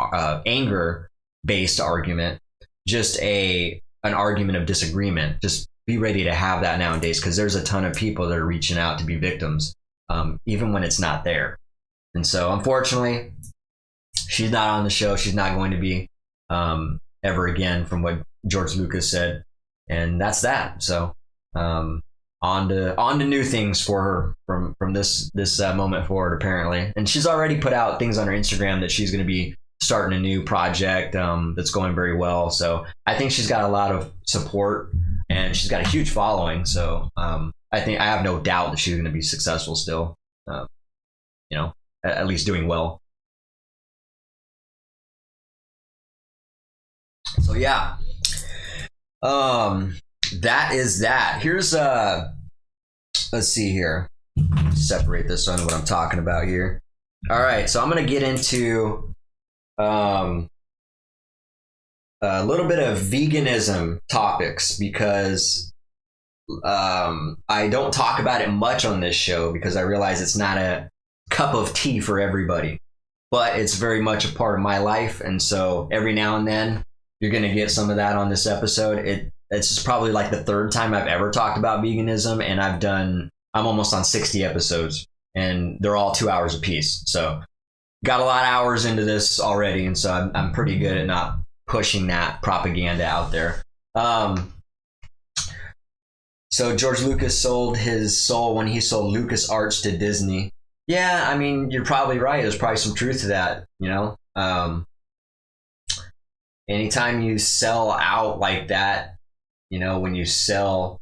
anger based argument, just an argument of disagreement. Just be ready to have that nowadays, because there's a ton of people that are reaching out to be victims, even when it's not there. And so unfortunately, she's not on the show. She's not going to be ever again, from what George Lucas said. And that's that. So on to new things for her from this moment forward, apparently. And she's already put out things on her Instagram that she's going to be starting a new project that's going very well. So I think she's got a lot of support, and she's got a huge following. So I have no doubt that she's going to be successful still. At least doing well. So yeah, that is that. Here's let's see here. Separate this so I know what I'm talking about here. All right, so I'm gonna get into a little bit of veganism topics, because I don't talk about it much on this show, because I realize it's not a cup of tea for everybody, but it's very much a part of my life. And so every now and then you're going to get some of that on this episode. It's just probably like the third time I've ever talked about veganism, and I'm almost on 60 episodes, and they're all 2 hours apiece. So got a lot of hours into this already, and so I'm pretty good at not pushing that propaganda out there. So George Lucas sold his soul when he sold LucasArts to Disney. Yeah, I mean, you're probably right. There's probably some truth to that, anytime you sell out like that, when you sell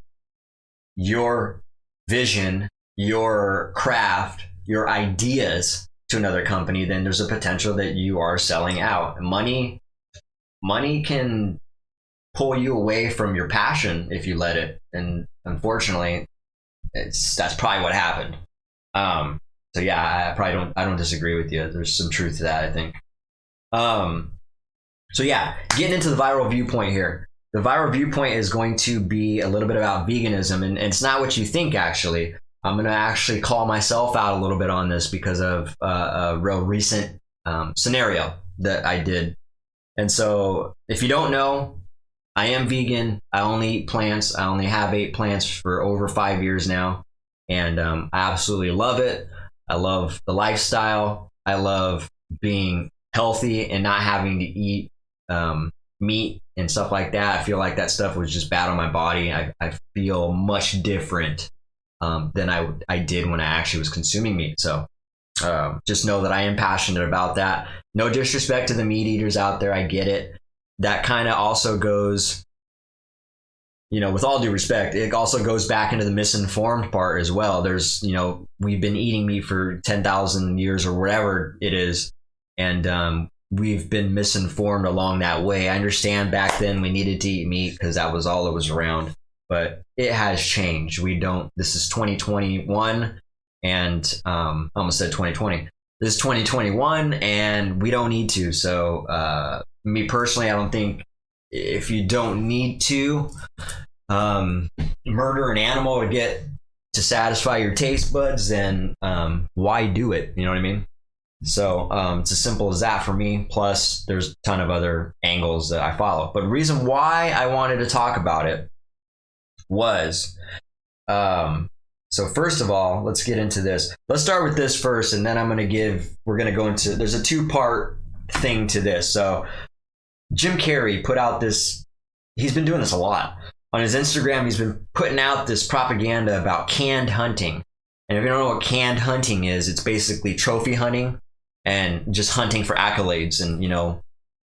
your vision, your craft, your ideas to another company, then there's a potential that you are selling out. Money can pull you away from your passion if you let it. And unfortunately, that's probably what happened. So yeah, I don't disagree with you. There's some truth to that, I think. So yeah, getting into the viral viewpoint here. The viral viewpoint is going to be a little bit about veganism, and it's not what you think, actually. I'm going to actually call myself out a little bit on this because of a real recent scenario that I did. And so if you don't know, I am vegan. I only eat plants. I only have ate plants for over 5 years now. And I absolutely love it. I love the lifestyle. I love being healthy and not having to eat meat and stuff like that. I feel like that stuff was just bad on my body. I feel much different than I did when I actually was consuming meat. So just know that I am passionate about that. No disrespect to the meat eaters out there. I get it. That kind of also goes, with all due respect, it also goes back into the misinformed part as well. There's, we've been eating meat for 10,000 years or whatever it is. And we've been misinformed along that way. I understand back then we needed to eat meat because that was all that was around, but it has changed. This is 2021 and I almost said 2020. This is 2021 and we don't need to. So me personally, I don't think if you don't need to murder an animal to satisfy your taste buds, then why do it? You know what I mean? So it's as simple as that for me. Plus, there's a ton of other angles that I follow. But the reason why I wanted to talk about it was, so first of all, let's get into this. Let's start with this first, and then we're going to go into, there's a two-part thing to this. So Jim Carrey put out he's been doing this a lot. On his Instagram, he's been putting out this propaganda about canned hunting. And if you don't know what canned hunting is, it's basically trophy hunting and just hunting for accolades and,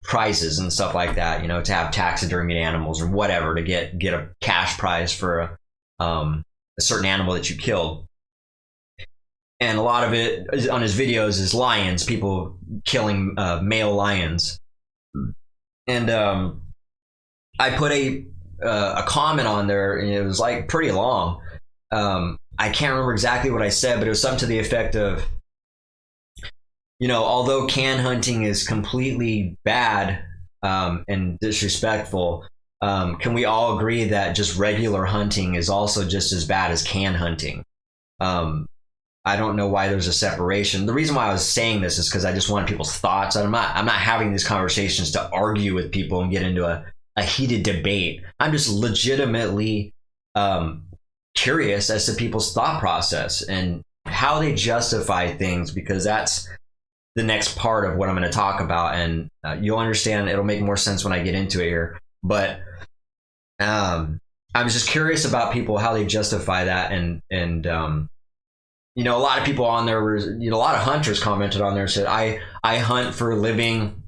prizes and stuff like that, to have taxidermied animals or whatever, to get a cash prize for a certain animal that you killed. And a lot of it on his videos is lions, people killing male lions. And I put a comment on there, and it was like pretty long. I can't remember exactly what I said, but it was something to the effect of, although can hunting is completely bad and disrespectful, can we all agree that just regular hunting is also just as bad as can hunting? I don't know why there's a separation. The reason why I was saying this is because I just want people's thoughts. I'm not having these conversations to argue with people and get into a heated debate. I'm just legitimately curious as to people's thought process and how they justify things, because that's the next part of what I'm going to talk about. And you'll understand, it'll make more sense when I get into it here. But I was just curious about people, how they justify that. And a lot of people on there were, a lot of hunters commented on there and said, I hunt for a living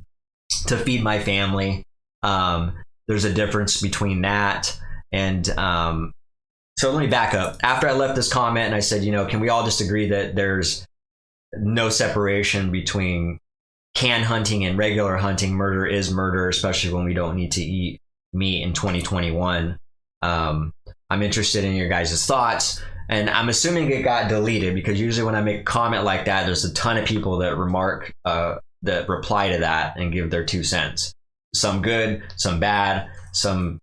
to feed my family. There's a difference between that. And so let me back up. After I left this comment and I said, can we all just agree that there's no separation between can hunting and regular hunting? Murder is murder, especially when we don't need to eat meat in 2021. I'm interested in your guys' thoughts. And I'm assuming it got deleted, because usually when I make a comment like that, there's a ton of people that that reply to that and give their 2 cents. Some good, some bad, some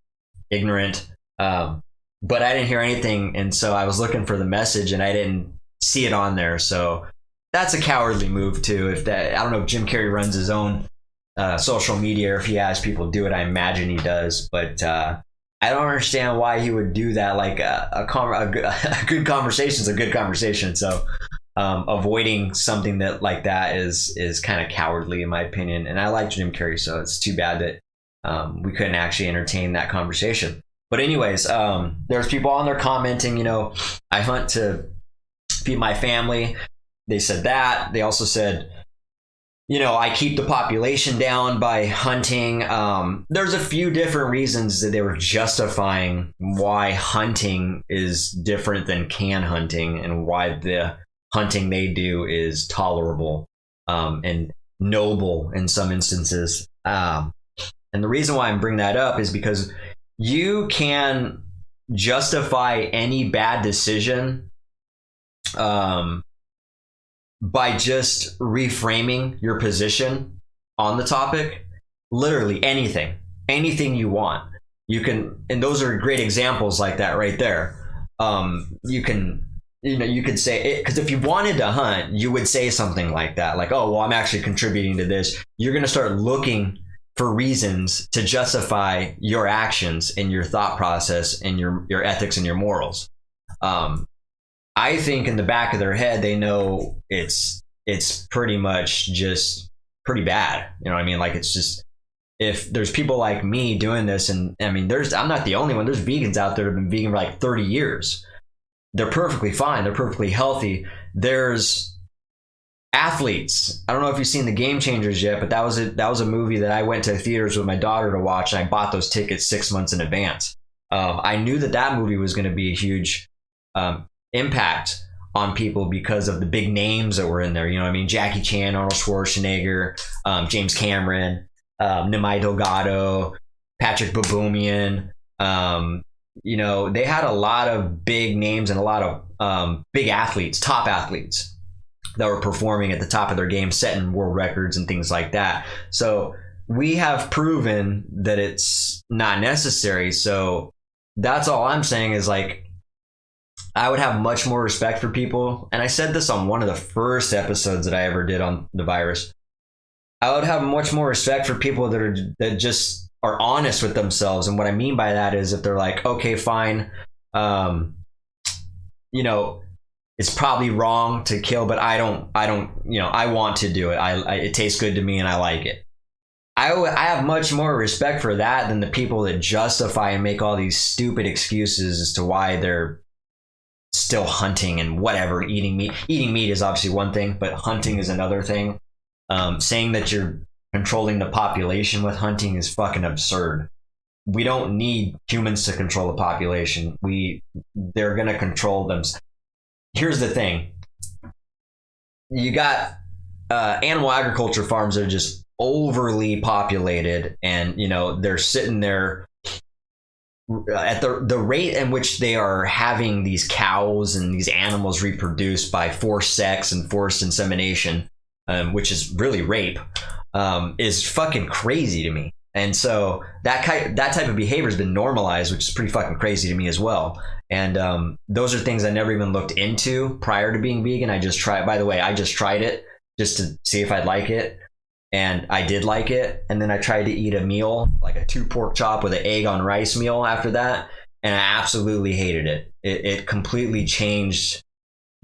ignorant. But I didn't hear anything. And so I was looking for the message and I didn't see it on there. So that's a cowardly move too. I don't know if Jim Carrey runs his own social media, or if he has people do it. I imagine he does. But I don't understand why he would do that. Like a good conversation is a good conversation. So avoiding something like that is kind of cowardly, in my opinion. And I like Jim Carrey, so it's too bad that we couldn't actually entertain that conversation. But anyways, there's people on there commenting, I hunt to feed my family. They said that. They also said, I keep the population down by hunting. There's a few different reasons that they were justifying why hunting is different than can hunting, and why the hunting they do is tolerable and noble in some instances. And the reason why I'm bringing that up is because you can justify any bad decision by just reframing your position on the topic. Literally anything you want. You can, and those are great examples like that right there. You could say it, because if you wanted to hunt, you would say something like that, like, oh, well, I'm actually contributing to this. You're going to start looking for reasons to justify your actions and your thought process and your ethics and your morals. I think in the back of their head, they know it's pretty much just pretty bad. You know what I mean? Like, it's just, if there's people like me doing this, and I mean, I'm not the only one. There's vegans out there who have been vegan for like 30 years. They're perfectly fine. They're perfectly healthy. There's athletes. I don't know if you've seen The Game Changers yet, but that was a movie that I went to theaters with my daughter to watch, and I bought those tickets 6 months in advance. I knew that movie was going to be a huge impact on people because of the big names that were in there. You know what I mean? Jackie Chan, Arnold Schwarzenegger, James Cameron, Nimai Delgado, Patrick Baboumian. They had a lot of big names and a lot of big athletes, top athletes, that were performing at the top of their game, setting world records and things like that. So we have proven that it's not necessary. So that's all I'm saying is, like, I would have much more respect for people. And I said this on one of the first episodes that I ever did on the virus. I would have much more respect for people that just are honest with themselves. And what I mean by that is, if they're like, okay, fine, it's probably wrong to kill, but I want to do it. It tastes good to me and I like it. I have much more respect for that than the people that justify and make all these stupid excuses as to why they're still hunting and whatever. Eating meat is obviously one thing, but hunting is another thing. Saying that you're controlling the population with hunting is fucking absurd. We don't need humans to control the population. They're gonna control them. Here's the thing. You got animal agriculture farms that are just overly populated, and they're sitting there at the rate in which they are having these cows and these animals reproduce by forced sex and forced insemination, which is really rape, is fucking crazy to me. And so that type of behavior has been normalized, which is pretty fucking crazy to me as well. And those are things I never even looked into prior to being vegan. I just tried. By the way, I just tried it just to see if I'd like it. And I did like it. And then I tried to eat a meal, like a 2 pork chop with an egg on rice meal after that. And I absolutely hated it. It completely changed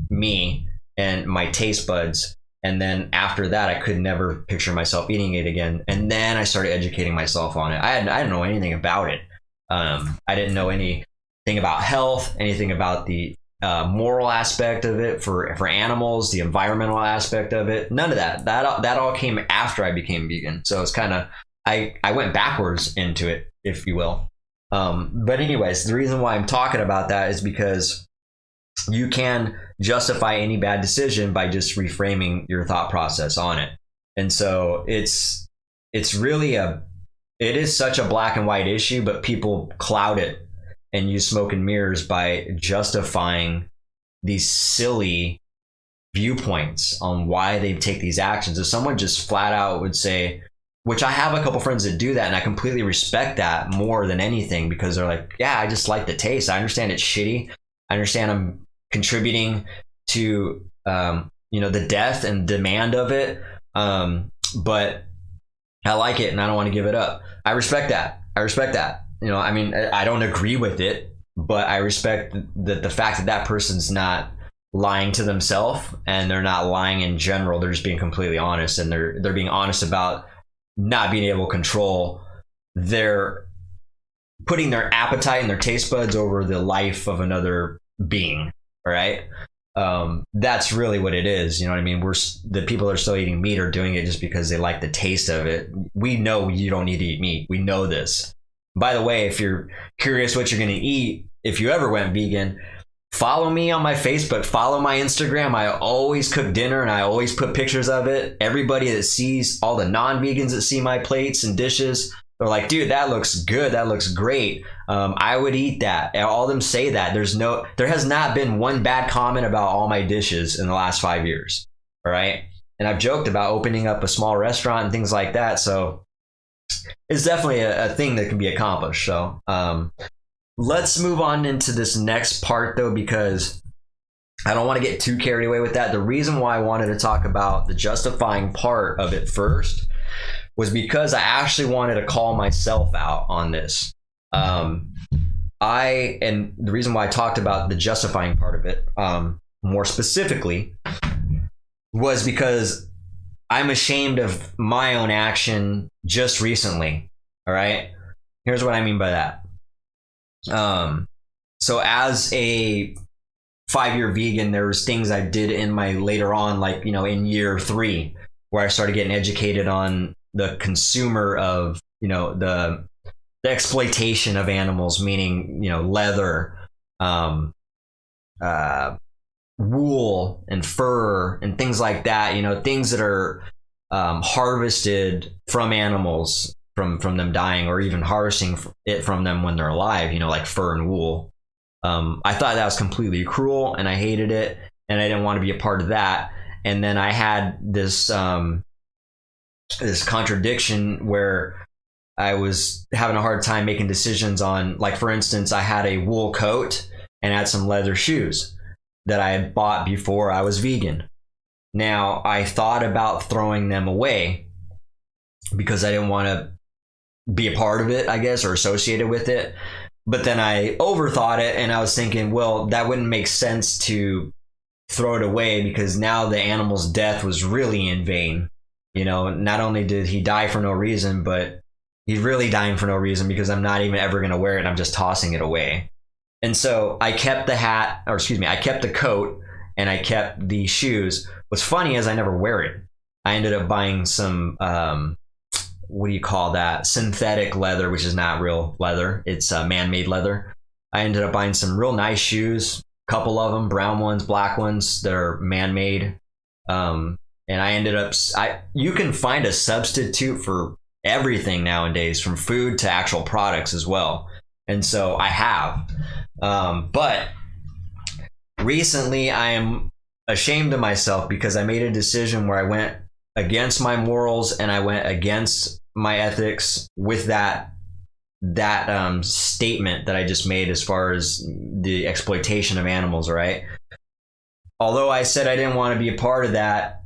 me and my taste buds. And then after that, I could never picture myself eating it again. And then I started educating myself on it. I didn't know anything about it. I didn't know anything about health, anything about the moral aspect of it for animals, the environmental aspect of it. None of that. That all came after I became vegan. So it's kind of, I went backwards into it, if you will. But anyways, the reason why I'm talking about that is because you can justify any bad decision by just reframing your thought process on it. And so it's really it is such a black and white issue, but people cloud it and use smoke and mirrors by justifying these silly viewpoints on why they take these actions. If someone just flat out would say, which I have a couple friends that do that, and I completely respect that more than anything, because they're like, yeah, I just like the taste. I understand it's shitty. I understand I'm contributing to the death and demand of it, but I like it and I don't want to give it up. I respect that. I mean, I don't agree with it, but I respect the fact that person's not lying to themselves, and they're not lying in general. They're just being completely honest, and they're being honest about not being able to control their putting their appetite and their taste buds over the life of another being. All right. That's really what it is. You know what I mean? The people that are still eating meat are doing it just because they like the taste of it. We know you don't need to eat meat. We know this. By the way, if you're curious what you're going to eat, if you ever went vegan, follow me on my Facebook, follow my Instagram. I always cook dinner and I always put pictures of it. Everybody that sees, all the non-vegans that see my plates and dishes, they're like, dude, that looks good. That looks great. I would eat that. All of them say that. There has not been one bad comment about all my dishes in the last 5 years. All right. And I've joked about opening up a small restaurant and things like that. So it's definitely a thing that can be accomplished. So let's move on into this next part, though, because I don't want to get too carried away with that. The reason why I wanted to talk about the justifying part of it first was because I actually wanted to call myself out on this. And the reason why I talked about the justifying part of it more specifically was because I'm ashamed of my own action just recently. All right. Here's what I mean by that. So as a 5-year vegan, there was things I did in my later on, like, in year 3, where I started getting educated on the consumer of, the exploitation of animals, meaning, leather, wool and fur and things like that, things that are harvested from animals, from them dying, or even harvesting it from them when they're alive, like fur and wool. I thought that was completely cruel and I hated it, and I didn't want to be a part of that. And then I had this contradiction where I was having a hard time making decisions on, like, for instance, I had a wool coat and I had some leather shoes that I had bought before I was vegan. Now, I thought about throwing them away because I didn't want to be a part of it, I guess, or associated with it. But then I overthought it, and I was thinking, well, that wouldn't make sense to throw it away, because now the animal's death was really in vain. Not only did he die for no reason, but he's really dying for no reason, because I'm not even ever going to wear it. I'm just tossing it away. And so I kept I kept the coat and I kept the shoes. What's funny is I never wear it. I ended up buying some, what do you call that? Synthetic leather, which is not real leather. It's man-made leather. I ended up buying some real nice shoes, a couple of them, brown ones, black ones that are man-made. And I ended up, you can find a substitute for everything nowadays, from food to actual products as well. And so I have. But recently I am ashamed of myself because I made a decision where I went against my morals and I went against my ethics with that statement that I just made as far as the exploitation of animals, right? Although I said I didn't want to be a part of that,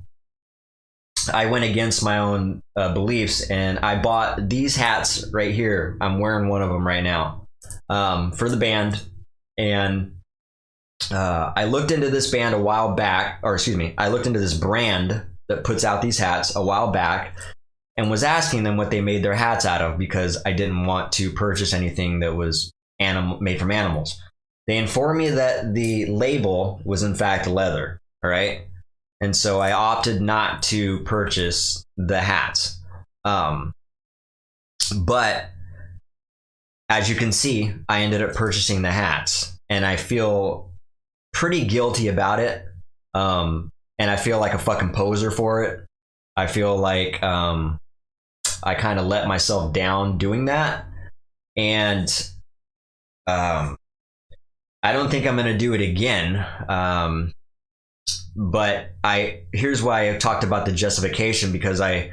I went against my own beliefs, and I bought these hats right here. I'm wearing one of them right now for the band. And I looked into this band a while back, or excuse me, I looked into this brand that puts out these hats a while back and was asking them what they made their hats out of, because I didn't want to purchase anything that was made from animals. They informed me that the label was in fact leather, all right? And so I opted not to purchase the hats. But as you can see, I ended up purchasing the hats, and I feel pretty guilty about it. And I feel like a fucking poser for it. I feel like I kind of let myself down doing that. And I don't think I'm going to do it again. But here's why I talked about the justification, because I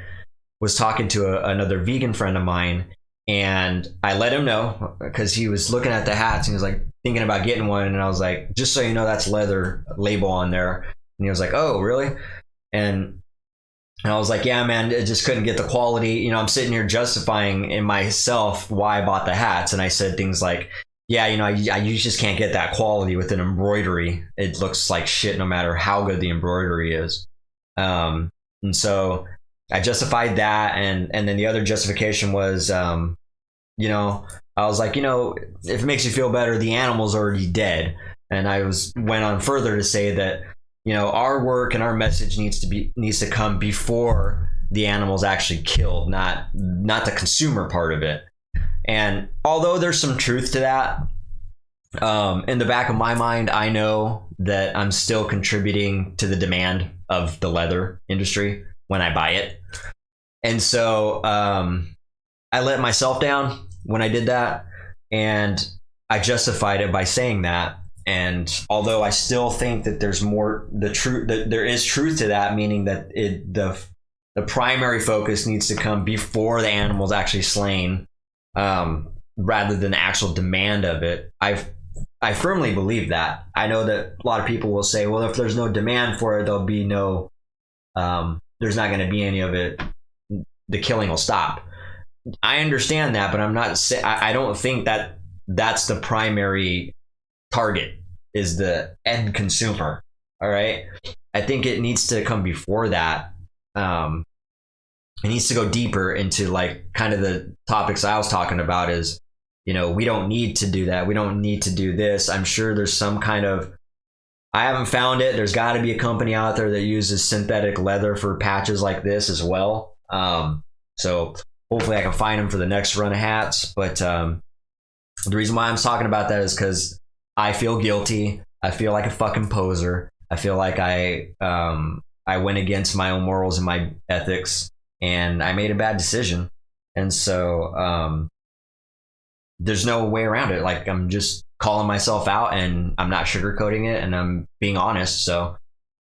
was talking to another vegan friend of mine, and I let him know, because he was looking at the hats and he was like thinking about getting one. And I was like, just so you know, that's leather label on there. And he was like, oh, really? And I was like, yeah, man, I just couldn't get the quality. You know, I'm sitting here justifying in myself why I bought the hats. And I said things like, yeah, you know, you just can't get that quality with an embroidery. It looks like shit no matter how good the embroidery is. And so I justified that. And then the other justification was, you know, I was like, you know, if it makes you feel better, the animal's already dead. And I went on further to say that, you know, our work and our message needs to come before the animal's actually killed, not the consumer part of it. And although there's some truth to that, in the back of my mind, I know that I'm still contributing to the demand of the leather industry when I buy it. And so I let myself down when I did that, and I justified it by saying that. And although I still think that there's more, that there is truth to that, meaning that the primary focus needs to come before the animal's actually slain, rather than the actual demand of it. I firmly believe that. I know that a lot of people will say, well, if there's no demand for it, there'll be no, there's not going to be any of it. The killing will stop. I understand that, but I don't think that that's the primary target, is the end consumer. All right. I think it needs to come before that. It needs to go deeper into like kind of the topics I was talking about, is, you know, we don't need to do that. We don't need to do this. I'm sure there's some kind of, I haven't found it. There's got to be a company out there that uses synthetic leather for patches like this as well. So hopefully I can find them for the next run of hats. But the reason why I'm talking about that is because I feel guilty. I feel like a fucking poser. I feel like I went against my own morals and my ethics, and I made a bad decision. And so there's no way around it. Like, I'm just calling myself out, and I'm not sugarcoating it, and I'm being honest. So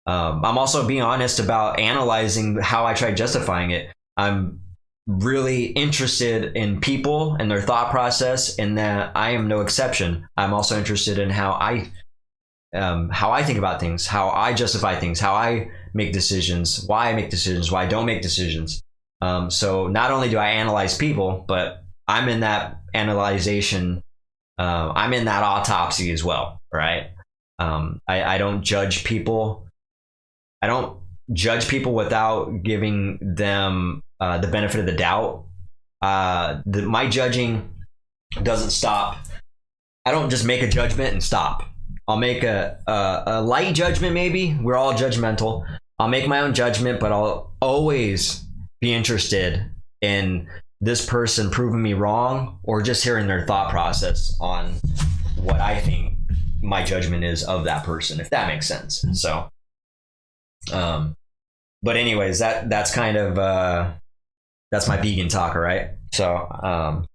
I'm also being honest about analyzing how I tried justifying it. I'm really interested in people and their thought process, and that I am no exception. I'm also interested in how I think about things, how I justify things, how I make decisions, why I make decisions, why I don't make decisions. So not only do I analyze people, but I'm in that analyzation. I'm in that autopsy as well, right? I don't judge people. I don't judge people without giving them the benefit of the doubt. My judging doesn't stop. I don't just make a judgment and stop. I'll make a light judgment, maybe. We're all judgmental. I'll make my own judgment, but I'll always be interested in this person proving me wrong, or just hearing their thought process on what I think my judgment is of that person, if that makes sense. So, but anyways, that's kind of, that's my vegan talk, all right? So,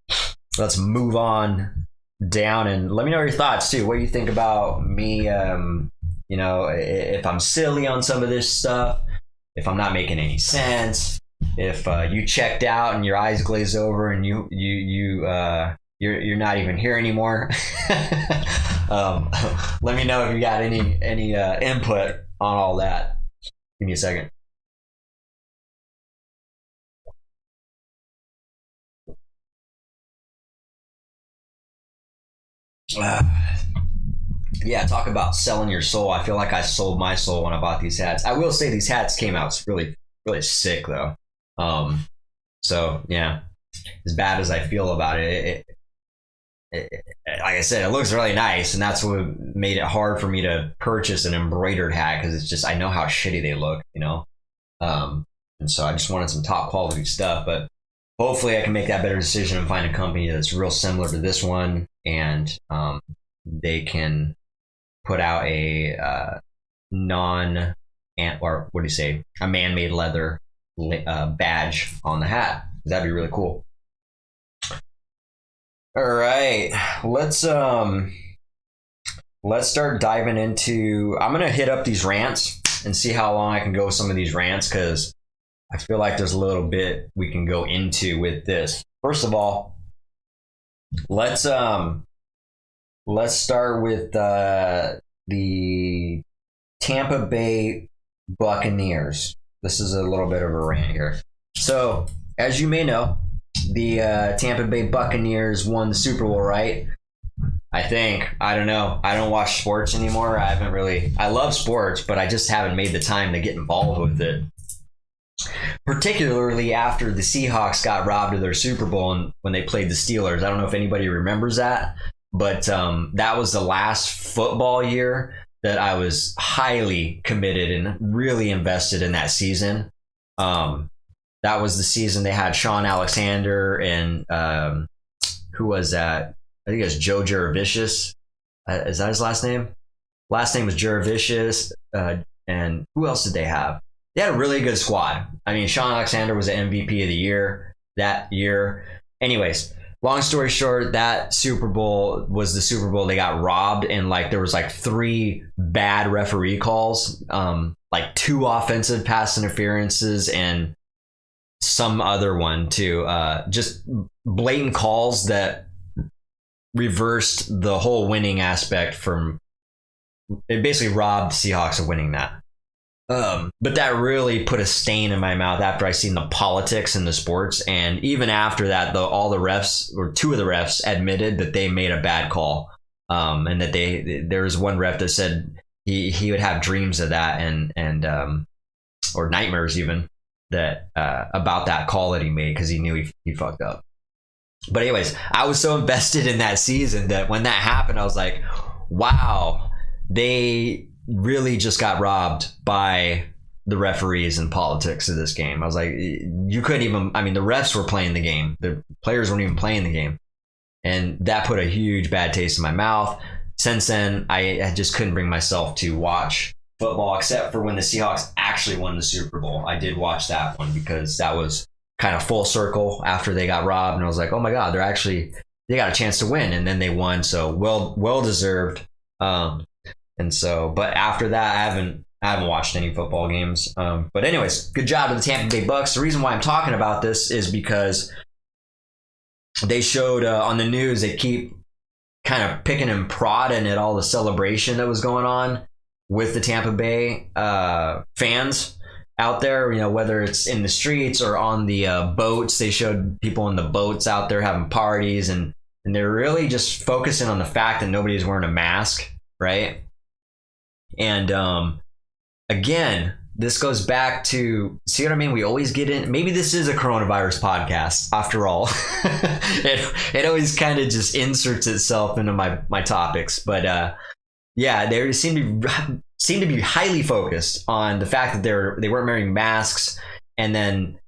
let's move on down and let me know your thoughts too. What do you think about me? If I'm silly on some of this stuff, if I'm not making any sense, if you checked out and your eyes glazed over and you're not even here anymore. Let me know if you got any input on all that. Give me a second. Yeah, talk about selling your soul. I feel like I sold my soul when I bought these hats. I will say these hats came out really, really sick though. So yeah, as bad as I feel about it, like I said, it looks really nice, and that's what made it hard for me to purchase an embroidered hat because it's just I know how shitty they look, and so I just wanted some top quality stuff. But hopefully, I can make that better decision and find a company that's real similar to this one, and they can put out a a man-made leather badge on the hat. That'd be really cool. All right, let's start diving into. I'm gonna hit up these rants and see how long I can go with some of these rants because I feel like there's a little bit we can go into with this. First of all, let's start with the Tampa Bay Buccaneers. This is a little bit of a rant here. So, as you may know, the Tampa Bay Buccaneers won the Super Bowl, right? I think. I don't know. I don't watch sports anymore. I love sports, but I just haven't made the time to get involved with it. Particularly after the Seahawks got robbed of their Super Bowl when they played the Steelers. I don't know if anybody remembers that, but that was the last football year that I was highly committed and really invested in that season. That was the season they had Sean Alexander and who was that? I think it was Joe Juravicius. Is that his last name? Last name was Juravicius. And who else did they have? They had a really good squad. I mean, Sean Alexander was the MVP of the year that year. Anyways, long story short, that Super Bowl was the Super Bowl they got robbed, and there was 3 bad referee calls, 2 offensive pass interferences and some other one too. Just blatant calls that reversed the whole winning aspect it basically robbed the Seahawks of winning that. But that really put a stain in my mouth after I seen the politics in the sports. And even after that, all the refs, or 2 of the refs, admitted that they made a bad call. And that there was one ref that said he would have dreams of that and or nightmares even that about that call that he made because he knew he fucked up. But anyways, I was so invested in that season that when that happened, I was like, wow, they really just got robbed by the referees and politics of this game. I was like, you couldn't even, the refs were playing the game. The players weren't even playing the game. And that put a huge bad taste in my mouth. Since then, I just couldn't bring myself to watch football except for when the Seahawks actually won the Super Bowl. I did watch that one because that was kind of full circle after they got robbed. And I was like, oh my God, they got a chance to win. And then they won. So well deserved. And so, but after that, I haven't watched any football games. But anyways, good job to the Tampa Bay Bucks. The reason why I'm talking about this is because they showed on the news, they keep kind of picking and prodding at all the celebration that was going on with the Tampa Bay fans out there, whether it's in the streets or on the boats. They showed people in the boats out there having parties, and they're really just focusing on the fact that nobody's wearing a mask, right? And again, this goes back to, see what I mean? We always get in, maybe this is a coronavirus podcast after all. it always kind of just inserts itself into my topics. But yeah, they seem to be highly focused on the fact that they weren't wearing masks. And then,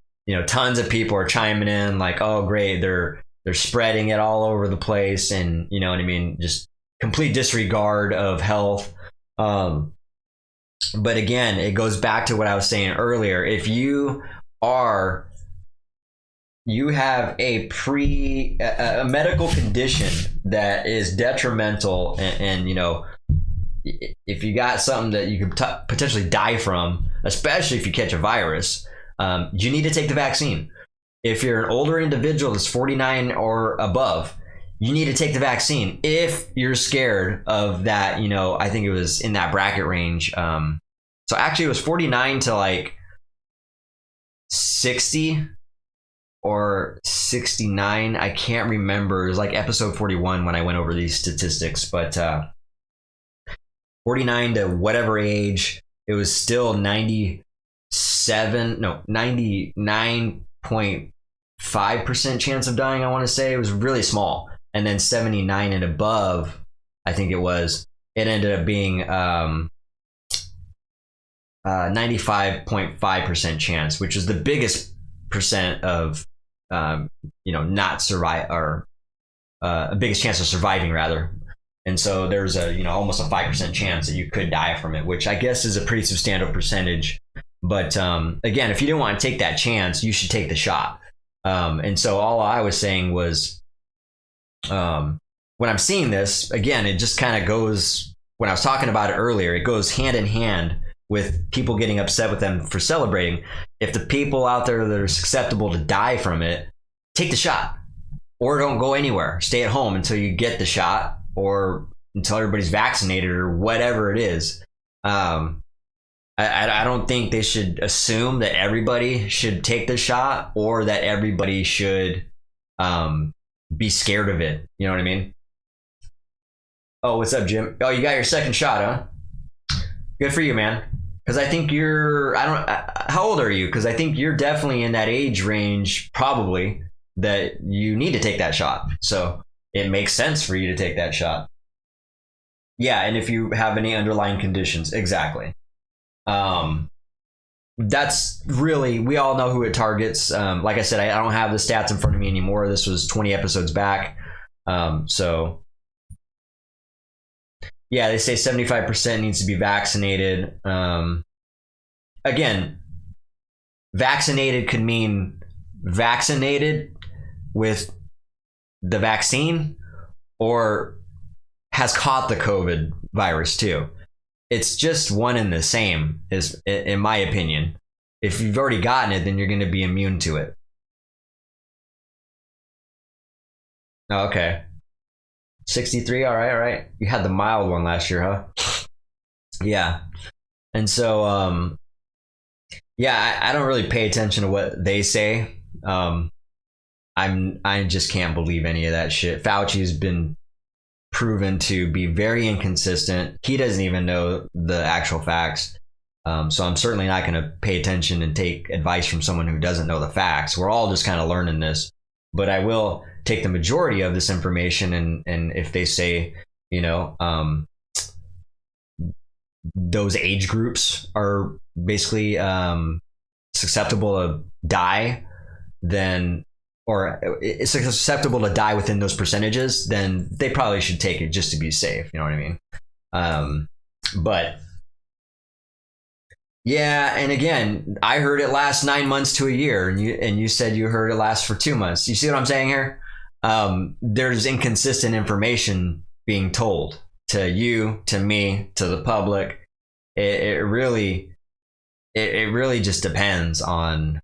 tons of people are chiming in like, oh, great, they're spreading it all over the place. And you know what I mean? Just complete disregard of health. But again, it goes back to what I was saying earlier. If you are you have a medical condition that is detrimental, and you know, if you got something that you could potentially die from, especially if you catch a virus, you need to take the vaccine. If you're an older individual that's 49 or above, you need to take the vaccine. If you're scared of that, you know, I think it was in that bracket range. So actually it was 49 to like 60 or 69. I can't remember. It was like episode 41 when I went over these statistics, but 49 to whatever age, it was still 99.5% chance of dying, I want to say. It was really small. And then 79 and above, I think it ended up being 95.5% chance, which is the biggest percent of not survive, or biggest chance of surviving rather. And so there's almost a 5% chance that you could die from it, which I guess is a pretty substantial percentage. But again, if you didn't want to take that chance, you should take the shot. And so all I was saying was, when I'm seeing this, again, it just kind of goes, when I was talking about it earlier, it goes hand in hand with people getting upset with them for celebrating. If the people out there that are susceptible to die from it, take the shot, or don't go anywhere. Stay at home until you get the shot, or until everybody's vaccinated, or whatever it is. I don't think they should assume that everybody should take the shot, or that everybody should be scared of it. You know what I mean? Oh, what's up, Jim? Oh, you got your second shot, huh? Good for you, man. Because I think how old are you? Because I think you're definitely in that age range, probably, that you need to take that shot. So it makes sense for you to take that shot. Yeah, and if you have any underlying conditions, exactly. That's really, we all know who it targets. Like I said, I don't have the stats in front of me anymore. This was 20 episodes back. So yeah, they say 75% needs to be vaccinated. Again, vaccinated could mean vaccinated with the vaccine, or has caught the COVID virus too. It's just one and the same, is in my opinion. If you've already gotten it, then you're going to be immune to it. Oh, okay. 63. All right. You had the mild one last year, huh? Yeah. And so, I don't really pay attention to what they say. I just can't believe any of that shit. Fauci's been proven to be very inconsistent. He doesn't even know the actual facts. So I'm certainly not going to pay attention and take advice from someone who doesn't know the facts. We're all just kind of learning this. But I will take the majority of this information, and if they say, those age groups are basically susceptible to die, then, or it's susceptible to die within those percentages, then they probably should take it just to be safe. You know what I mean? But yeah, and again, I heard it last 9 months to a year, and you said you heard it last for 2 months. You see what I'm saying here? There's inconsistent information being told to you, to me, to the public. It really just depends on.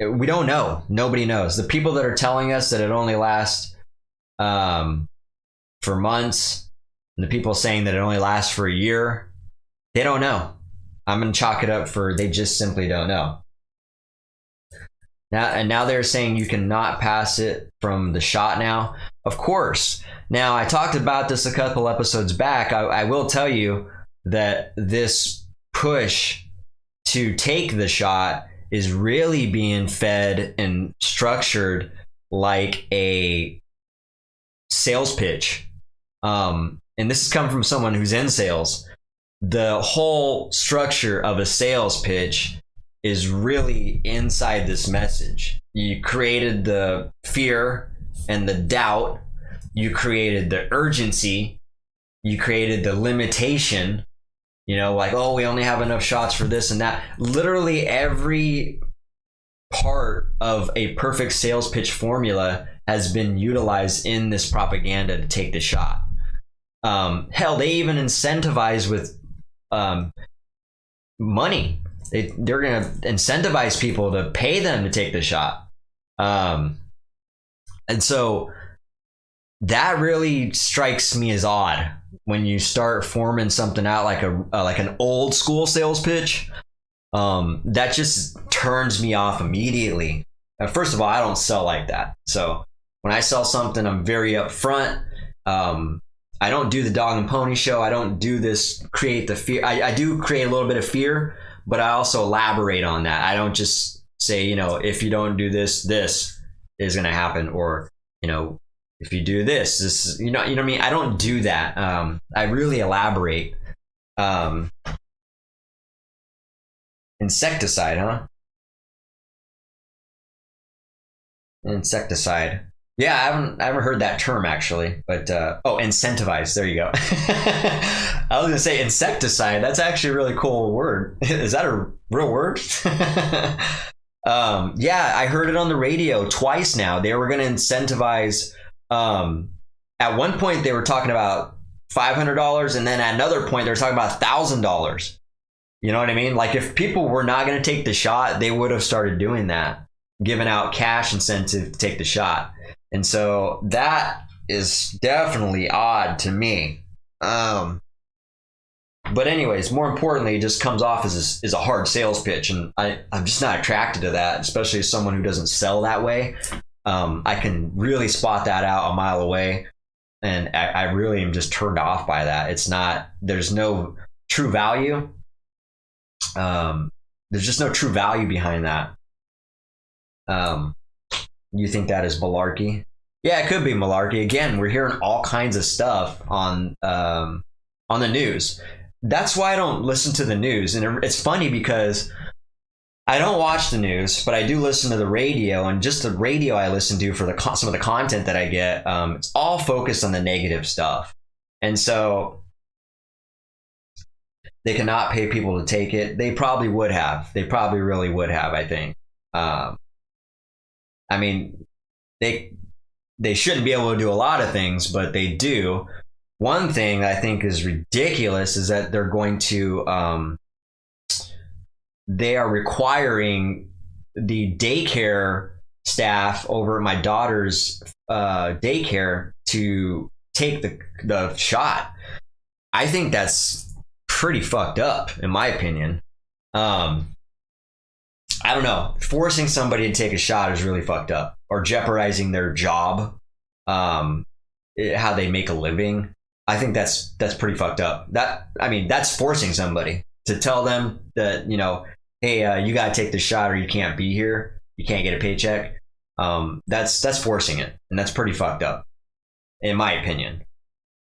We don't know. Nobody knows. The people that are telling us that it only lasts for months, and the people saying that it only lasts for a year, they don't know. I'm going to chalk it up for they just simply don't know. Now they're saying you cannot pass it from the shot now. Of course. Now, I talked about this a couple episodes back. I will tell you that this push to take the shot is really being fed and structured like a sales pitch. And this has come from someone who's in sales. The whole structure of a sales pitch is really inside this message. You created the fear and the doubt. You created the urgency. You created the limitation. Like, oh, we only have enough shots for this and that. Literally every part of a perfect sales pitch formula has been utilized in this propaganda to take the shot. Hell, they even incentivize with money. They're going to incentivize people to pay them to take the shot. And so that really strikes me as odd when you start forming something out like an old school sales pitch. That just turns me off immediately. First of all, I don't sell like that. So when I sell something, I'm very upfront. I don't do the dog and pony show. I don't do this, create the fear. I do create a little bit of fear, but I also elaborate on that. I don't just say, if you don't do this, this is going to happen. Or, if you do this, this, you know what I mean? I don't do that. I really elaborate. Insecticide, huh? Insecticide. Yeah, I haven't heard that term actually, but incentivize. There you go. I was gonna say insecticide. That's actually a really cool word. Is that a real word? Yeah, I heard it on the radio twice now. They were gonna incentivize. At one point they were talking about $500, and then at another point they were talking about $1,000. You know what I mean? Like if people were not gonna take the shot, they would have started doing that, giving out cash incentive to take the shot. And so that is definitely odd to me. But anyways, more importantly, it just comes off as a hard sales pitch. And I'm just not attracted to that, especially as someone who doesn't sell that way. I can really spot that out a mile away. And I really am just turned off by that. There's no true value. There's just no true value behind that. You think that is malarkey? Yeah, it could be malarkey. Again, we're hearing all kinds of stuff on the news. That's why I don't listen to the news. And it's funny because I don't watch the news, but I do listen to the radio. And just the radio I listen to for some of the content that I get, it's all focused on the negative stuff. And so they cannot pay people to take it. They probably would have. They probably really would have, I think. I mean, they shouldn't be able to do a lot of things, but they do. One thing I think is ridiculous is that they're going to, they are requiring the daycare staff over at my daughter's daycare to take the shot. I think that's pretty fucked up, in my opinion. I don't know. Forcing somebody to take a shot is really fucked up, or jeopardizing their job, how they make a living. I think that's pretty fucked up. That's forcing somebody to tell them that, hey, you got to take the shot or you can't be here. You can't get a paycheck. That's forcing it. And that's pretty fucked up, in my opinion.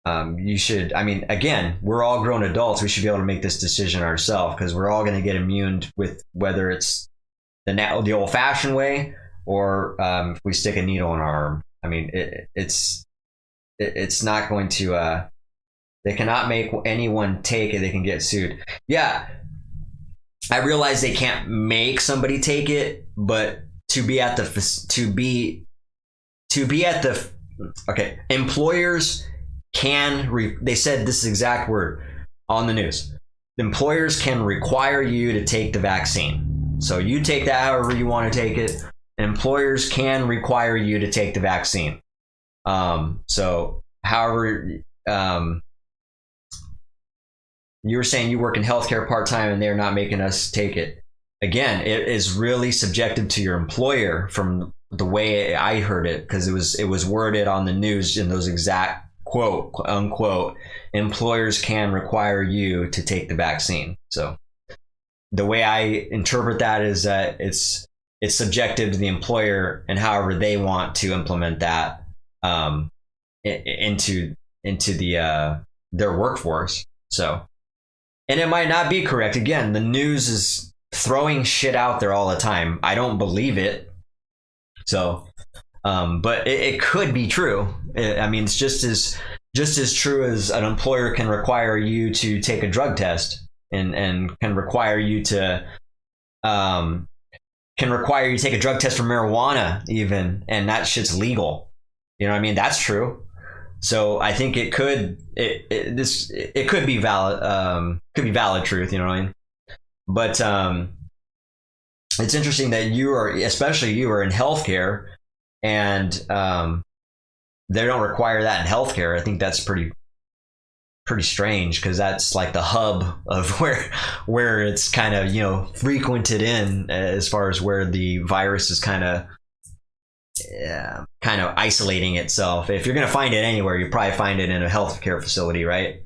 You should, again, we're all grown adults. We should be able to make this decision ourselves, because we're all going to get immune with whether it's the old fashioned way or if we stick a needle in our arm. It's not going to, they cannot make anyone take it. They can get sued. Yeah. I realize they can't make somebody take it, but employers can, they said this exact word on the news. Employers can require you to take the vaccine. So you take that however you want to take it. Employers can require you to take the vaccine. So however, you were saying you work in healthcare part-time and they're not making us take it. Again, it is really subjective to your employer, from the way I heard it, because it was worded on the news in those exact quote unquote, employers can require you to take the vaccine. So the way I interpret that is that it's subjective to the employer and however they want to implement that into the their workforce. So, and it might not be correct. Again, the news is throwing shit out there all the time. I don't believe it. So, but it could be true. It's just as true as an employer can require you to take a drug test and can require you to can require you to take a drug test for marijuana even, and that shit's legal. You know what I mean? That's true. So I think it could be valid truth. You know what I mean? But it's interesting that especially you are in healthcare, and they don't require that in healthcare. I think that's pretty strange, because that's like the hub of where it's kind of, you know, frequented in, as far as where the virus is kind of isolating itself. If you're going to find it anywhere, you probably find it in a healthcare facility, right?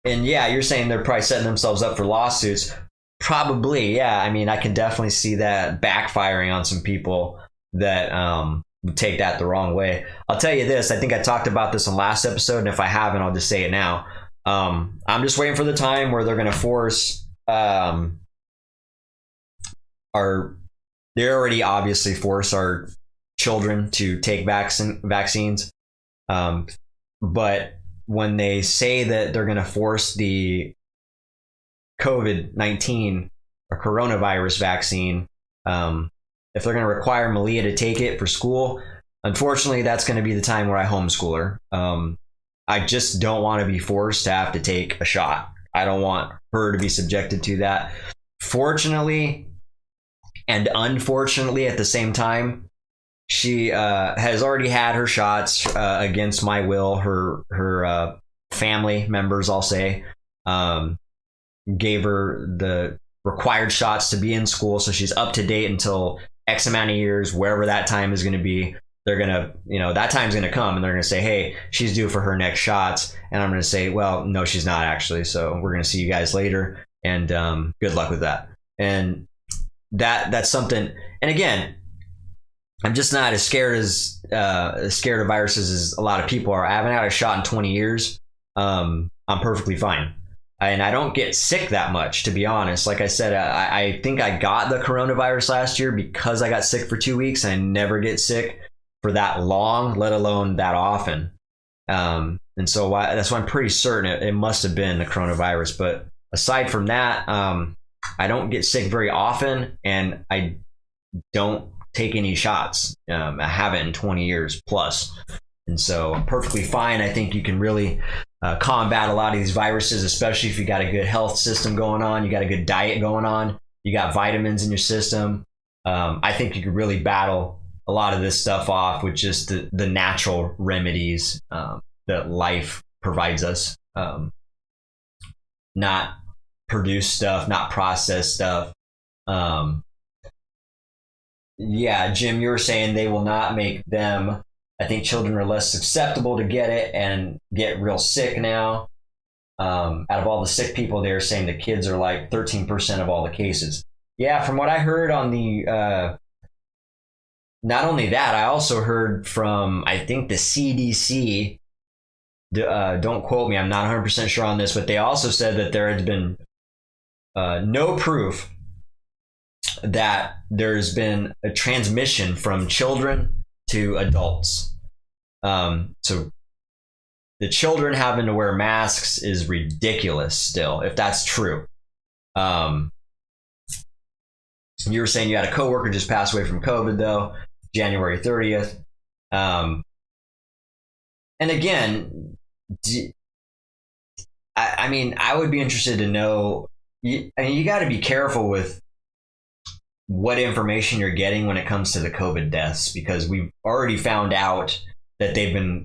And yeah, you're saying they're probably setting themselves up for lawsuits. Probably, yeah. I mean, I can definitely see that backfiring on some people that would take that the wrong way. I'll tell you this, I think I talked about this in last episode, and if I haven't, I'll just say it now. I'm just waiting for the time where they're going to force they already obviously force our children to take vaccines. But when they say that they're going to force the COVID-19 or coronavirus vaccine, if they're going to require Malia to take it for school, unfortunately, that's going to be the time where I homeschool her. I just don't want to be forced to have to take a shot. I don't want her to be subjected to that. Fortunately and unfortunately at the same time, she has already had her shots against my will. Her family members, I'll say, gave her the required shots to be in school, so she's up to date until X amount of years, wherever that time is going to be. They're going to, you know, that time's going to come, and they're going to say, hey, she's due for her next shots. And I'm going to say, well, no, she's not actually. So we're going to see you guys later, and good luck with that. And that's something. And again, I'm just not as scared of viruses as a lot of people are. I haven't had a shot in 20 years. I'm perfectly fine. And I don't get sick that much, to be honest. Like I said, I think I got the coronavirus last year because I got sick for 2 weeks, and I never get sick for that long, let alone that often. And so that's why I'm pretty certain it must have been the coronavirus. But aside from that, I don't get sick very often, and I don't take any shots. I haven't in 20 years plus. And so I'm perfectly fine. I think you can really combat a lot of these viruses, especially if you got a good health system going on, you got a good diet going on, you got vitamins in your system. I think you could really battle a lot of this stuff off with just the natural remedies that life provides us. Not produce stuff, not process stuff. Yeah, Jim, you were saying they will not make them. I think children are less susceptible to get it and get real sick now. Out of all the sick people, they're saying the kids are like 13% of all the cases. Yeah, from what I heard on the, not only that, I also heard from, I think, the CDC. Don't quote me, I'm not 100% sure on this, but they also said that there has been no proof that there's been a transmission from children to adults. So the children having to wear masks is ridiculous still, if that's true. You were saying you had a coworker just pass away from COVID, though, January 30th. And again, I mean, I would be interested to know. I mean, you got to be careful with what information you're getting when it comes to the COVID deaths, because we've already found out that they've been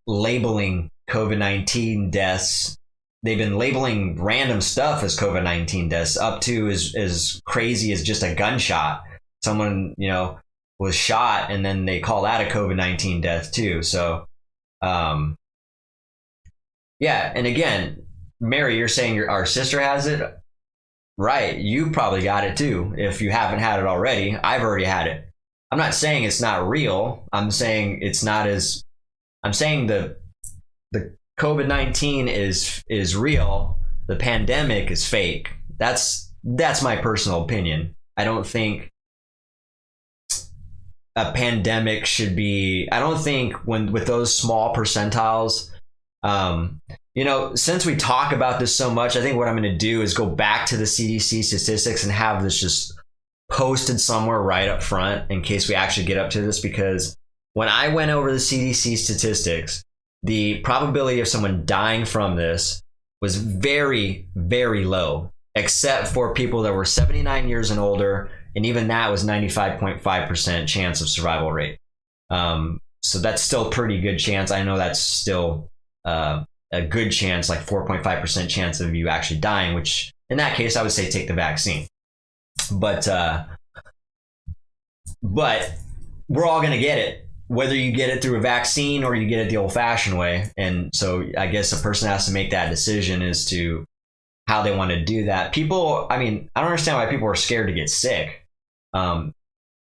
labeling COVID-19 deaths. They've been labeling random stuff as COVID-19 deaths, up to as crazy as just a gunshot. Someone, you know, was shot, and then they call that a COVID-19 death too. So, yeah. And again, Mary, you're saying our sister has it. Right, you probably got it too. If you haven't had it already, I've already had it. I'm not saying it's not real. I'm saying it's not as. I'm saying the COVID-19 is real. The pandemic is fake. That's my personal opinion. I don't think a pandemic should be. I don't think with those small percentiles, Since we talk about this so much, I think what I'm going to do is go back to the CDC statistics and have this just posted somewhere right up front in case we actually get up to this, because when I went over the CDC statistics, the probability of someone dying from this was very, very low, except for people that were 79 years and older, and even that was 95.5% chance of survival rate. So that's still a pretty good chance. I know that's still a good chance, like 4.5% chance of you actually dying, which in that case, I would say take the vaccine. But we're all going to get it, whether you get it through a vaccine or you get it the old fashioned way. And so I guess a person has to make that decision as to how they want to do that. People, I don't understand why people are scared to get sick. I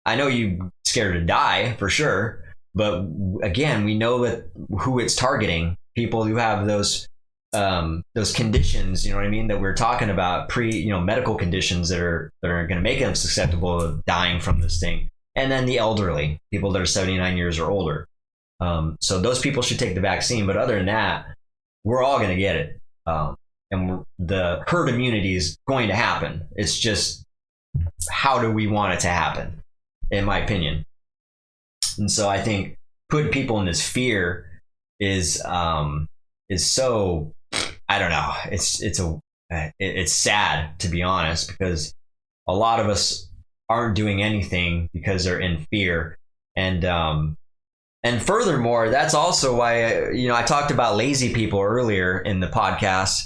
know you're scared to die for sure, but again, we know that who it's targeting. People who have those conditions, that we're talking about, medical conditions that are going to make them susceptible of dying from this thing. And then the elderly, people that are 79 years or older. So those people should take the vaccine. But other than that, we're all going to get it. And the herd immunity is going to happen. It's just, how do we want it to happen, in my opinion? And so I think putting people in this fear is so, I don't know. It's sad, to be honest, because a lot of us aren't doing anything because they're in fear. And furthermore, that's also why, I talked about lazy people earlier in the podcast.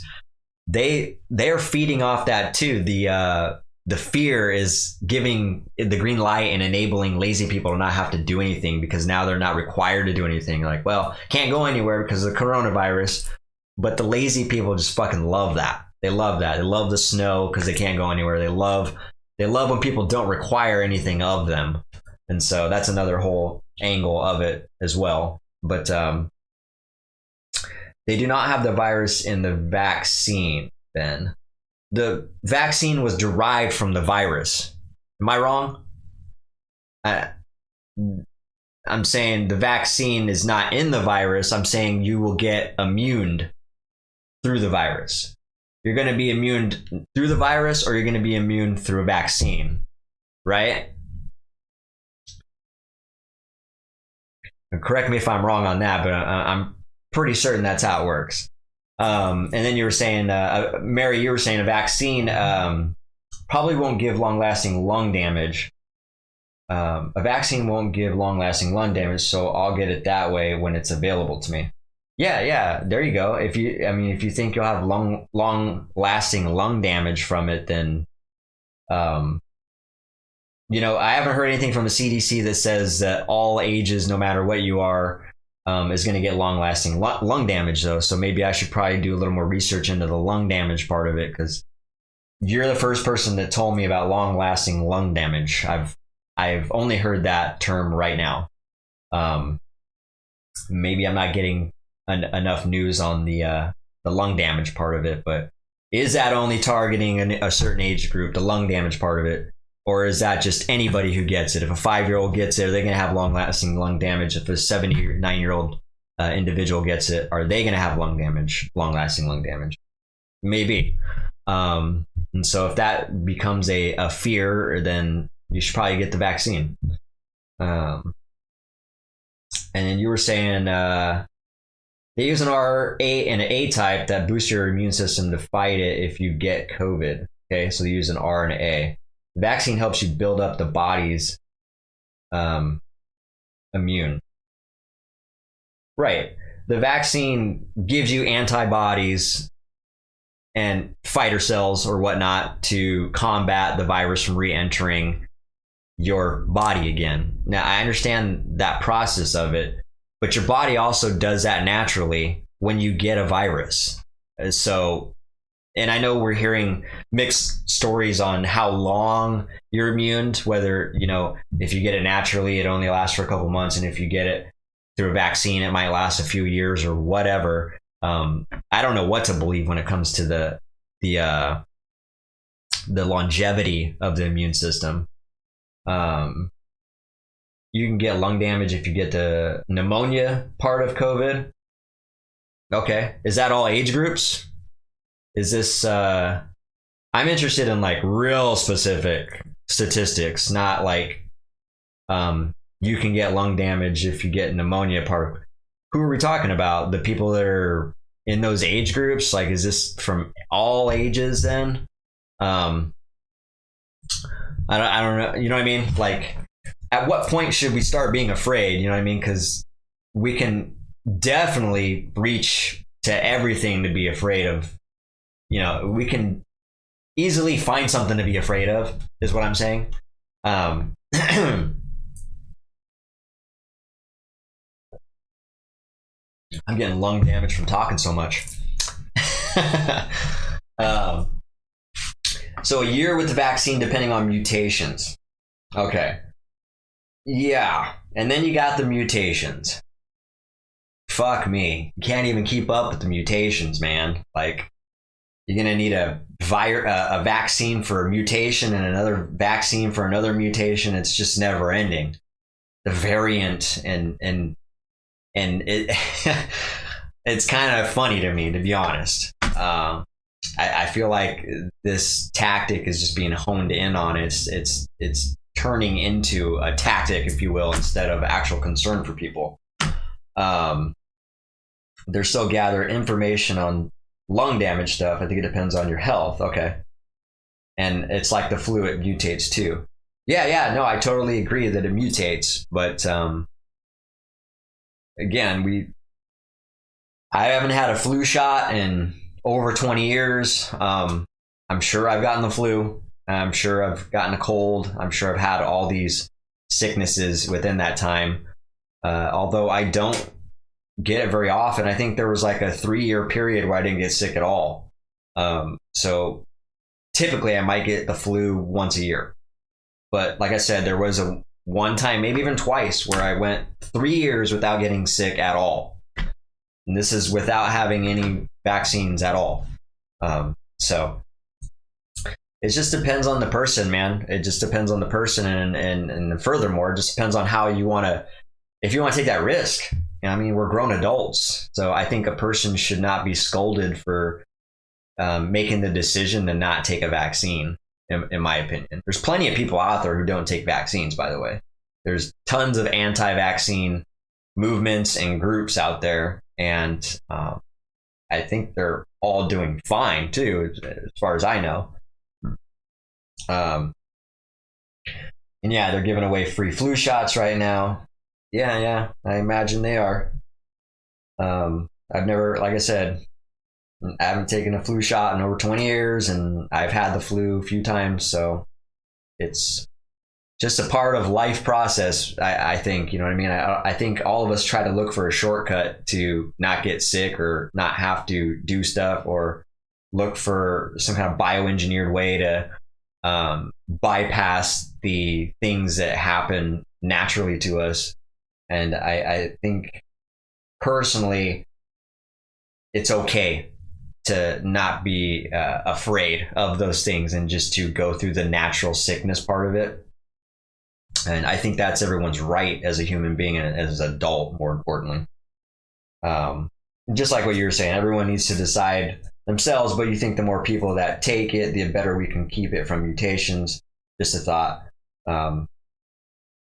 They're feeding off that too. The fear is giving the green light and enabling lazy people to not have to do anything, because now they're not required to do anything. Like, well, can't go anywhere because of the coronavirus. But the lazy people just fucking love that. They love that. They love the snow because they can't go anywhere. They love when people don't require anything of them. And so that's another whole angle of it as well. But they do not have the virus in the vaccine, Ben. The vaccine was derived from the virus. Am I wrong? I'm saying the vaccine is not in the virus. I'm saying you will get immune through the virus. You're going to be immune through the virus, or you're going to be immune through a vaccine, right? Correct me if I'm wrong on that, but I'm pretty certain that's how it works. And then you were saying, Mary, you were saying a vaccine probably won't give long-lasting lung damage. A vaccine won't give long-lasting lung damage, so I'll get it that way when it's available to me. Yeah, there you go. If you think you'll have long-lasting lung damage from it, then, I haven't heard anything from the CDC that says that all ages, no matter what you are, is going to get long-lasting lung damage, though. So maybe I should probably do a little more research into the lung damage part of it, because you're the first person that told me about long-lasting lung damage. I've only heard that term right now. Maybe I'm not getting enough news on the lung damage part of it, but is that only targeting a certain age group, the lung damage part of it? Or is that just anybody who gets it? If a 5-year-old gets it, are they going to have long-lasting lung damage? If a 79-year-old individual gets it, are they going to have long-lasting lung damage? Maybe. And so if that becomes a fear, then you should probably get the vaccine. And then you were saying they use an R and an A type that boosts your immune system to fight it if you get COVID. Okay, so they use an R and an A. The vaccine helps you build up the body's immune. Right. The vaccine gives you antibodies and fighter cells or whatnot to combat the virus from re-entering your body again. Now, I understand that process of it, but your body also does that naturally when you get a virus. So, and I know we're hearing mixed stories on how long you're immune, whether, if you get it naturally, it only lasts for a couple months. And if you get it through a vaccine, it might last a few years or whatever. I don't know what to believe when it comes to the longevity of the immune system. You can get lung damage if you get the pneumonia part of COVID. Okay. Is that all age groups? Is this I'm interested in like real specific statistics, not like you can get lung damage if you get pneumonia part. Who are we talking about? The people that are in those age groups? Like, is this from all ages then? I don't know. You know what I mean? Like, at what point should we start being afraid? You know what I mean? Because we can definitely reach to everything to be afraid of. You know, we can easily find something to be afraid of, is what I'm saying. I'm getting lung damage from talking so much. So a year with the vaccine, depending on mutations. Okay. Yeah. And then you got the mutations. Fuck me. You can't even keep up with the mutations, man. Like, you're going to need a vaccine for a mutation and another vaccine for another mutation. It's just never ending. The variant and it it's kind of funny to me, to be honest. I feel like this tactic is just being honed in on. It's turning into a tactic, if you will, instead of actual concern for people. They're still gathering information on lung damage stuff. I think it depends on your health. Okay. And it's like the flu, it mutates too. Yeah, no, I totally agree that it mutates, but again, I haven't had a flu shot in over 20 years. I'm sure I've gotten the flu. I'm sure I've gotten a cold. I'm sure I've had all these sicknesses within that time. Although I don't get it very often. I think there was like a 3-year period where I didn't get sick at all. So typically I might get the flu once a year. But like I said, there was a one time, maybe even twice, where I went 3 years without getting sick at all. And this is without having any vaccines at all. So it just depends on the person, man. It just depends on the person. And furthermore, it just depends on how you want to, if you want to take that risk. I mean, we're grown adults. So I think a person should not be scolded for making the decision to not take a vaccine, in my opinion. There's plenty of people out there who don't take vaccines, by the way. There's tons of anti-vaccine movements and groups out there. And I think they're all doing fine, too, as far as I know. And yeah, they're giving away free flu shots right now. Yeah, I imagine they are. I've never, like I said, I haven't taken a flu shot in over 20 years, and I've had the flu a few times, so it's just a part of life process, I think. You know what I mean? I think all of us try to look for a shortcut to not get sick or not have to do stuff, or look for some kind of bioengineered way to bypass the things that happen naturally to us. And I think personally, it's okay to not be afraid of those things and just to go through the natural sickness part of it. And I think that's everyone's right as a human being and as an adult, more importantly. Just like what you were saying, everyone needs to decide themselves, but you think the more people that take it, the better we can keep it from mutations. Just a thought.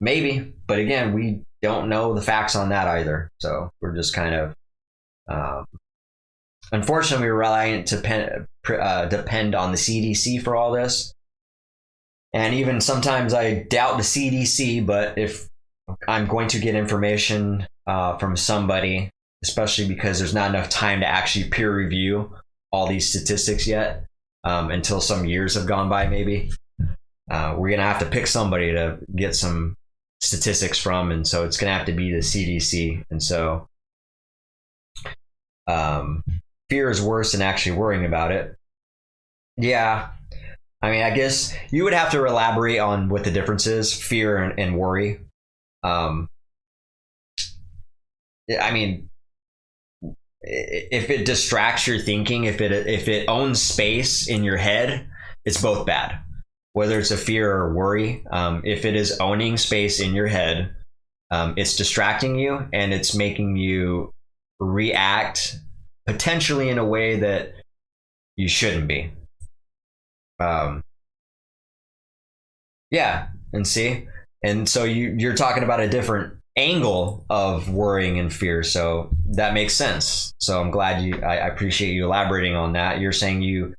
Maybe, but again, we don't know the facts on that either. So we're just kind of, unfortunately, we're reliant to depend on the CDC for all this. And even sometimes I doubt the CDC, but if I'm going to get information from somebody, especially because there's not enough time to actually peer review all these statistics yet, until some years have gone by, maybe, we're going to have to pick somebody to get some statistics from. And so it's going to have to be the CDC. And so fear is worse than actually worrying about it. Yeah. I mean, I guess you would have to elaborate on what the difference is, fear and worry. I mean, if it distracts your thinking, if it owns space in your head, it's both bad. Whether it's a fear or worry, if it is owning space in your head, it's distracting you and it's making you react potentially in a way that you shouldn't be. Yeah, and see, and so you're talking about a different angle of worrying and fear, so that makes sense. So I'm glad I appreciate you elaborating on that. You're saying you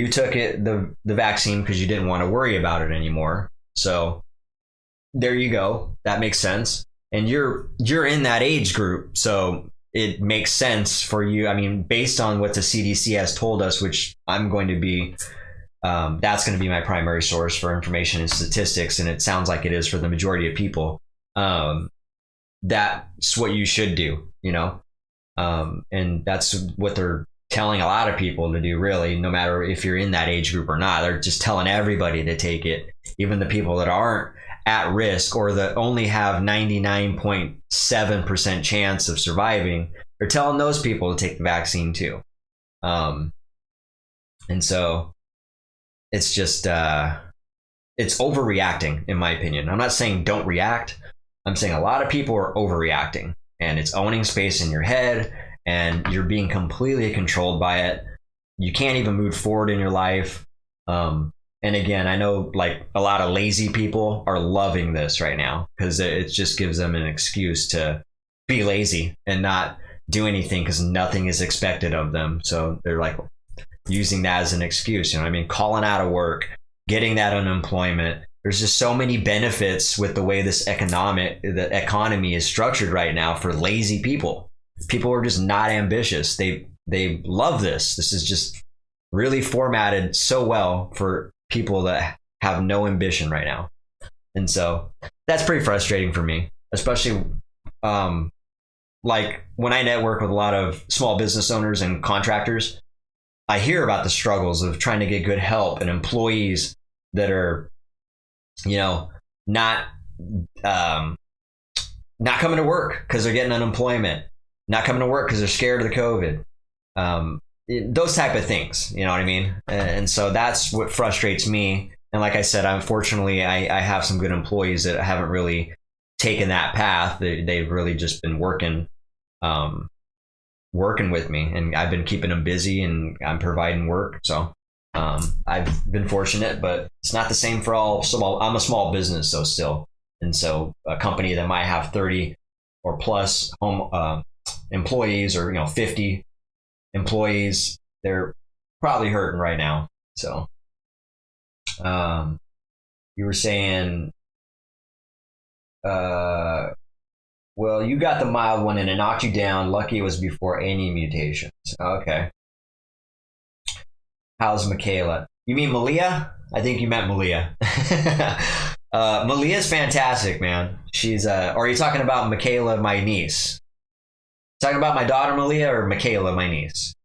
took the vaccine because you didn't want to worry about it anymore. So there you go. That makes sense. And you're in that age group, so it makes sense for you. I mean, based on what the CDC has told us, which I'm going to be, that's going to be my primary source for information and statistics, and it sounds like it is for the majority of people. That's what you should do, and that's what they're telling a lot of people to do, really, no matter if you're in that age group or not. They're just telling everybody to take it, even the people that aren't at risk or that only have 99.7% chance of surviving. They're telling those people to take the vaccine too. And so it's just, it's overreacting, in my opinion. I'm not saying don't react. I'm saying a lot of people are overreacting, and it's owning space in your head, and you're being completely controlled by it. You can't even move forward in your life. And again, I know like a lot of lazy people are loving this right now because it just gives them an excuse to be lazy and not do anything because nothing is expected of them. So they're like using that as an excuse, calling out of work, getting that unemployment. There's just so many benefits with the way the economy is structured right now for lazy people. People are just not ambitious. They love this. This is just really formatted so well for people that have no ambition right now. And so that's pretty frustrating for me, especially like when I network with a lot of small business owners and contractors. I hear about the struggles of trying to get good help and employees that are, not coming to work because they're getting unemployment, not coming to work because they're scared of the COVID. Those type of things, you know what I mean? And so that's what frustrates me. And like I said, unfortunately, I have some good employees that haven't really taken that path. They've really just been working with me, and I've been keeping them busy, and I'm providing work. So I've been fortunate, but it's not the same for all small. I'm a small business, though, still. And so a company that might have 30 or plus home employees, or 50 employees, they're probably hurting right now. So you were saying well, you got the mild one and it knocked you down. Lucky it was before any mutations. Okay. How's Michaela? You mean Malia? I think you meant Malia. Malia's fantastic, man. She's or are you talking about Michaela, my niece? Talking about my daughter Malia or Michaela, my niece?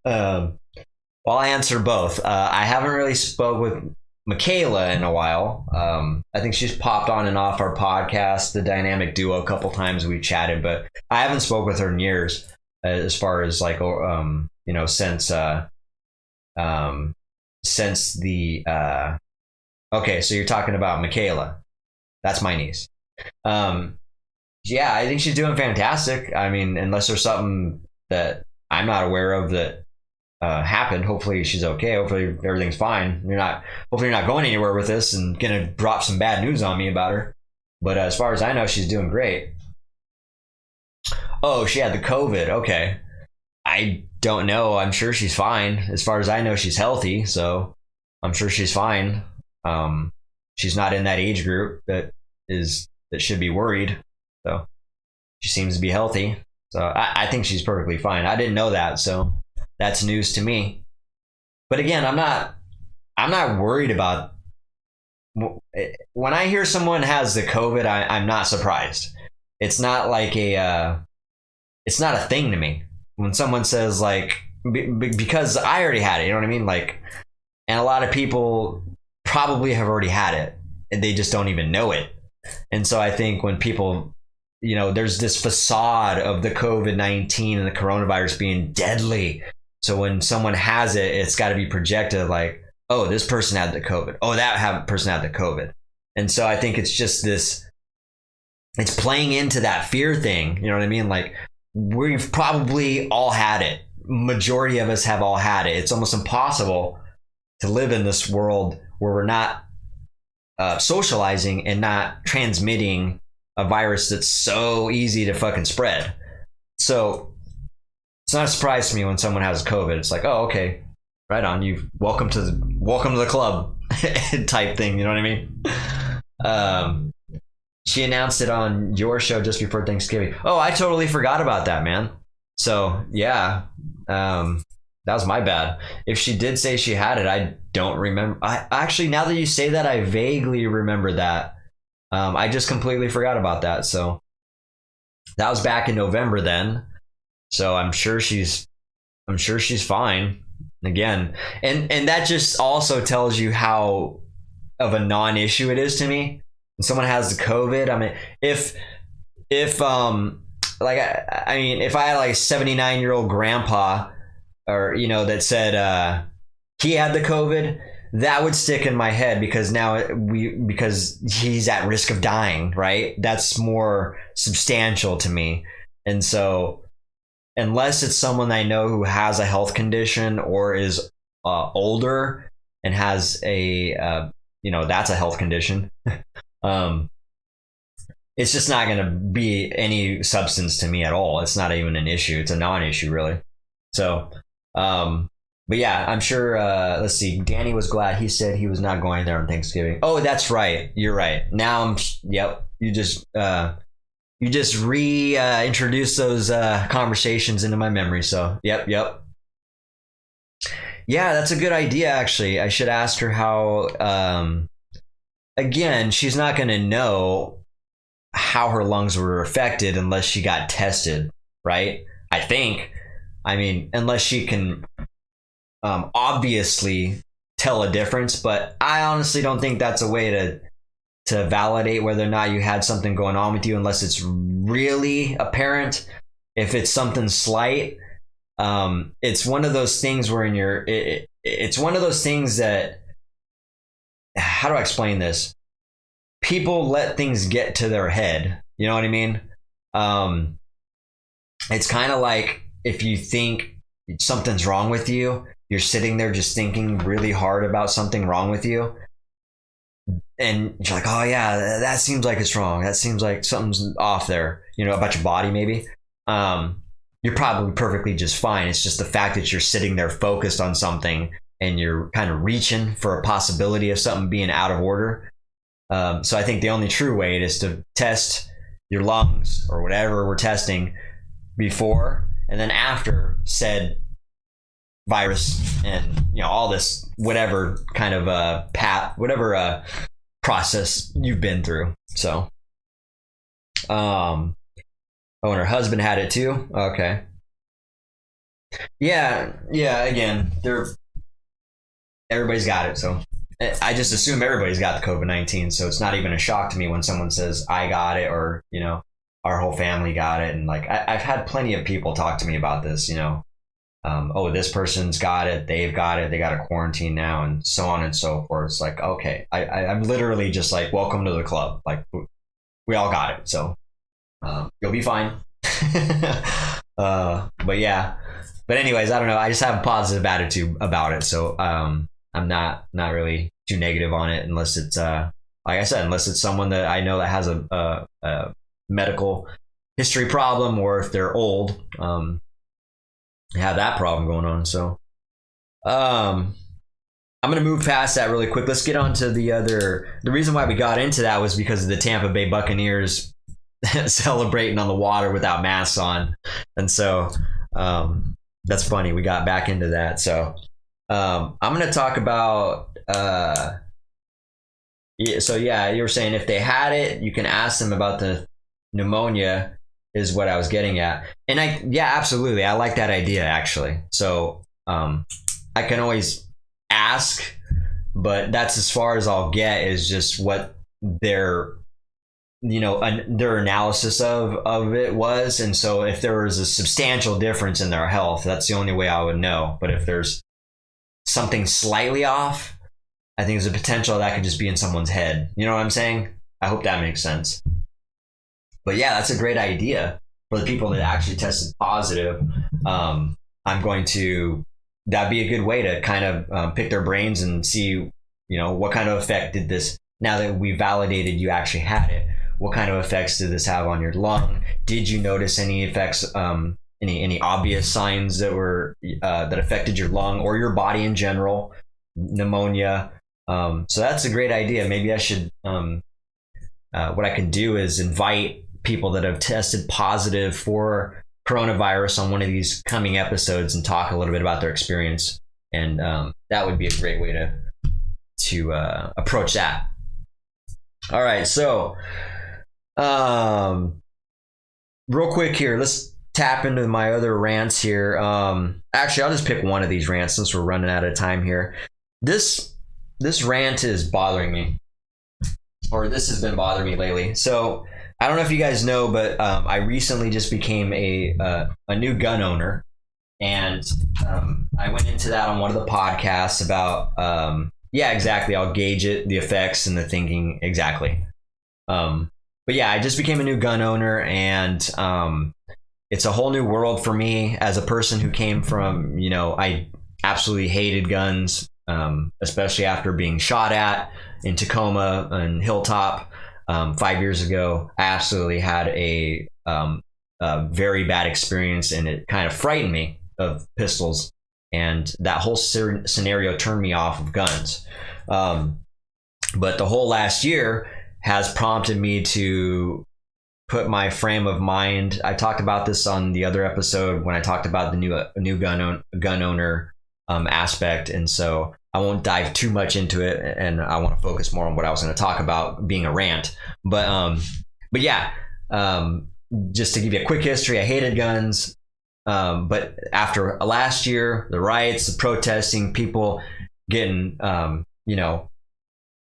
Well, I answer both. I haven't really spoke with Michaela in a while. I think she's popped on and off our podcast, The Dynamic Duo, a couple times we chatted, but I haven't spoke with her in years, as far as like, since the, okay, so you're talking about Michaela. That's my niece. Yeah, I think she's doing fantastic. I mean, unless there's something that I'm not aware of that happened. Hopefully she's okay. Hopefully everything's fine. Hopefully you're not going anywhere with this and gonna drop some bad news on me about her. But as far as I know, she's doing great. Oh, she had the COVID. Okay. I don't know. I'm sure she's fine. As far as I know, she's healthy, so I'm sure she's fine. She's not in that age group that should be worried. So she seems to be healthy. So I think she's perfectly fine. I didn't know that, so that's news to me. But again, I'm not worried about, when I hear someone has the COVID, I'm not surprised. It's not like it's not a thing to me. When someone says like, because I already had it, you know what I mean? Like, and a lot of people probably have already had it and they just don't even know it. And so I think when people, there's this facade of the COVID-19 and the coronavirus being deadly. So when someone has it, it's got to be projected like, oh, this person had the COVID. Oh, that person had the COVID. And so I think it's just this, it's playing into that fear thing. You know what I mean? Like, we've probably all had it. Majority of us have all had it. It's almost impossible to live in this world where we're not socializing and not transmitting a virus that's so easy to fucking spread. So it's not a surprise to me when someone has COVID. It's like, oh, okay, right on. You welcome to the club type thing. You know what I mean? She announced it on your show just before Thanksgiving. Oh, I totally forgot about that, man. So yeah, that was my bad. If she did say she had it, I don't remember. I actually, now that you say that, I vaguely remember that. I just completely forgot about that. So that was back in November then. So I'm sure she's fine again. And that just also tells you how of a non-issue it is to me. When someone has the COVID, I mean, if like, I mean, if I had like a 79-year-old grandpa, or, you know, that said he had the COVID, that would stick in my head, because because he's at risk of dying, right? That's more substantial to me. And so unless it's someone I know who has a health condition or is older and has a, you know, that's a health condition, it's just not going to be any substance to me at all. It's not even an issue. It's a non-issue, really. So, but yeah, I'm sure, let's see, Danny was glad. He said he was not going there on Thanksgiving. Oh, that's right. You're right. Now yep. You just reintroduced those conversations into my memory. So, yep. Yeah, that's a good idea, actually. I should ask her how, again, she's not going to know how her lungs were affected unless she got tested, right? I think. I mean, unless she can obviously tell a difference, but I honestly don't think that's a way to validate whether or not you had something going on with you, unless it's really apparent. If it's something slight, it's one of those things where it's one of those things that, how do I explain this? People let things get to their head. You know what I mean? It's kind of like if you think something's wrong with you, you're sitting there just thinking really hard about something wrong with you. And you're like, oh yeah, that seems like it's wrong. That seems like something's off there, you know, about your body maybe. You're probably perfectly just fine. It's just the fact that you're sitting there focused on something and you're kind of reaching for a possibility of something being out of order. So I think the only true way is to test your lungs or whatever we're testing before and then after said virus and, you know, all this whatever kind of whatever process you've been through. So oh, and her husband had it too. Okay. Yeah, again, everybody's got it. So I just assume everybody's got the COVID-19, so it's not even a shock to me when someone says I got it, or, you know, our whole family got it. And like I've had plenty of people talk to me about this, you know, oh, this person's got it, they got a quarantine now, and so on and so forth. It's like, okay, I'm literally just like, welcome to the club. Like, we all got it, so you'll be fine. But yeah, but anyways, I don't know. I just have a positive attitude about it, so I'm not really too negative on it, unless it's like I said, unless it's someone that I know that has a medical history problem, or if they're old, have that problem going on. So I'm gonna move past that really quick. Let's get on to the reason why we got into that was because of the Tampa Bay Buccaneers celebrating on the water without masks on, and so that's funny, we got back into that. So I'm gonna talk about so yeah, you were saying if they had it, you can ask them about the pneumonia, is what I was getting at. And yeah, absolutely, I like that idea, actually. So I can always ask, but that's as far as I'll get, is just what their, you know, their analysis of it was. And so if there was a substantial difference in their health, that's the only way I would know. But if there's something slightly off, I think there's a potential that could just be in someone's head. You know what I'm saying? I hope that makes sense. But yeah, that's a great idea. for the people that actually tested positive, I'm going to, that'd be a good way to kind of pick their brains and see, what kind of effect did this, now that we validated you actually had it, what kind of effects did this have on your lung? Did you notice any effects, any obvious signs that were that affected your lung or your body in general, pneumonia? So that's a great idea. Maybe I should, what I can do is invite people that have tested positive for coronavirus on one of these coming episodes and talk a little bit about their experience. And that would be a great way to approach that. All right, so real quick here, let's tap into my other rants here. Actually, I'll just pick one of these rants since we're running out of time here. This rant is bothering me, or this has been bothering me lately. So I don't know if you guys know, but I recently just became a new gun owner, and I went into that on one of the podcasts about yeah, exactly. I'll gauge it, the effects and the thinking exactly. But yeah, I just became a new gun owner, and it's a whole new world for me as a person who came from, I absolutely hated guns, especially after being shot at in Tacoma and Hilltop 5 years ago. I absolutely had a very bad experience, and it kind of frightened me of pistols. And that whole scenario turned me off of guns. But the whole last year has prompted me to put my frame of mind. I talked about this on the other episode when I talked about the new gun owner aspect. And so I won't dive too much into it, and I want to focus more on what I was going to talk about, being a rant. But yeah, just to give you a quick history, I hated guns. But after last year, the riots, the protesting, people getting,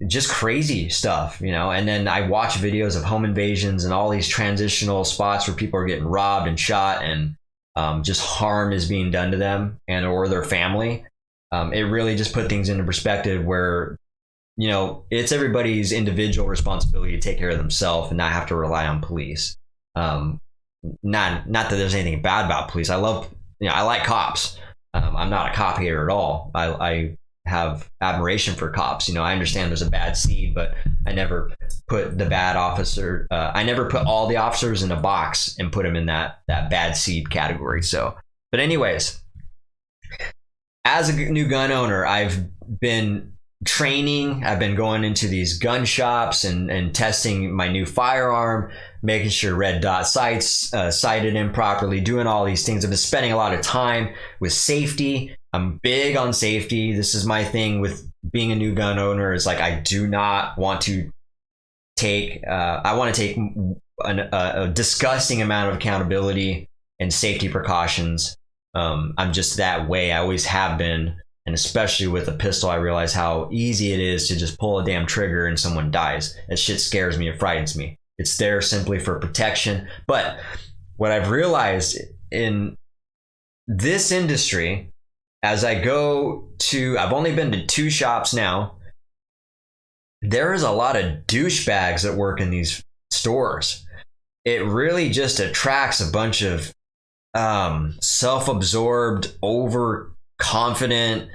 just crazy stuff, and then I watch videos of home invasions and all these transitional spots where people are getting robbed and shot, and just harm is being done to them and or their family. It really just put things into perspective where, it's everybody's individual responsibility to take care of themselves and not have to rely on police. Not that there's anything bad about police. I love, I like cops. I'm not a cop hater at all. I have admiration for cops. I understand there's a bad seed, but I never put the bad officer. I never put all the officers in a box and put them in that bad seed category. So, but anyways, as a new gun owner, I've been training. I've been going into these gun shops and testing my new firearm, making sure red dot sights sighted in properly, doing all these things. I've been spending a lot of time with safety. I'm big on safety. This is my thing with being a new gun owner, is like, I do not want to take, I want to take a disgusting amount of accountability and safety precautions. I'm just that way. I always have been. And especially with a pistol, I realize how easy it is to just pull a damn trigger and someone dies. That shit scares me. It frightens me. It's there simply for protection. But what I've realized in this industry, as I go to, I've only been to 2 shops now. There is a lot of douchebags that work in these stores. It really just attracts a bunch of self-absorbed, overconfident,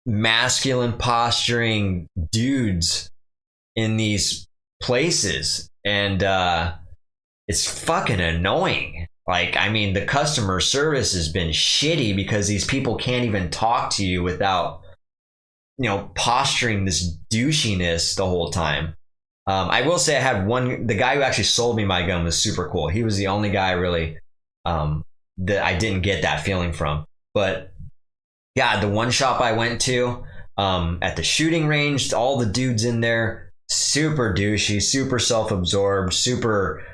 masculine posturing dudes in these places, and it's fucking annoying. Like, I mean, the customer service has been shitty because these people can't even talk to you without, posturing this douchiness the whole time. I will say I had the guy who actually sold me my gun was super cool. He was the only guy really that I didn't get that feeling from. But yeah, the one shop I went to at the shooting range, all the dudes in there, super douchey, super self-absorbed, super,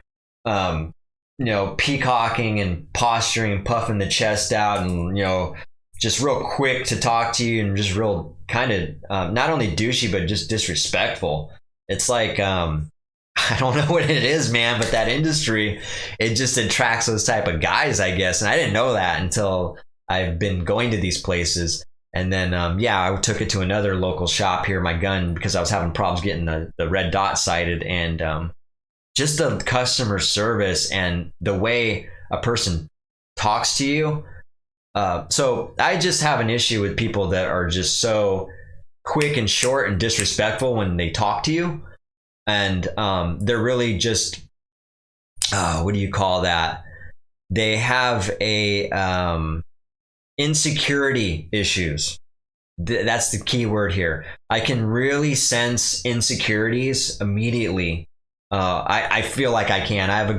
peacocking and posturing and puffing the chest out, and, just real quick to talk to you, and just real kind of not only douchey, but just disrespectful. It's like, I don't know what it is, man, but that industry, it just attracts those type of guys, I guess. And I didn't know that until I've been going to these places. And then, I took it to another local shop here, my gun, because I was having problems getting the red dot sighted. And just the customer service and the way a person talks to you. So I just have an issue with people that are just so quick and short and disrespectful when they talk to you. And they're really just, what do you call that? They have a insecurity issues. That's the key word here. I can really sense insecurities immediately. I feel like I can. I have a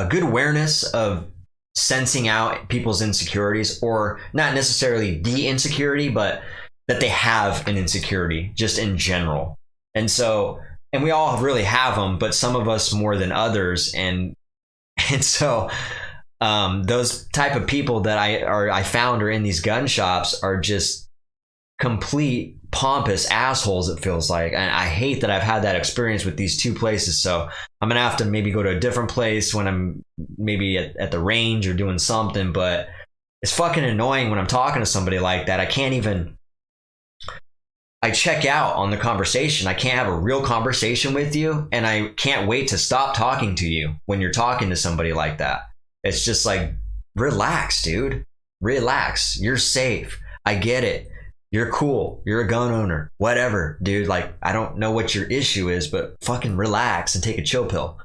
good awareness of sensing out people's insecurities, or not necessarily the insecurity, but that they have an insecurity just in general. And so, and we all really have them, but some of us more than others. And so those type of people that I found are in these gun shops are just complete pompous assholes, it feels like. And I hate that I've had that experience with these two places. So I'm gonna have to maybe go to a different place when I'm maybe at the range or doing something. But it's fucking annoying when I'm talking to somebody like that. I check out on the conversation. I can't have a real conversation with you, and I can't wait to stop talking to you when you're talking to somebody like that. It's just like, relax, dude. Relax. You're safe. I get it. You're cool. You're a gun owner. Whatever, dude. Like, I don't know what your issue is, but fucking relax and take a chill pill.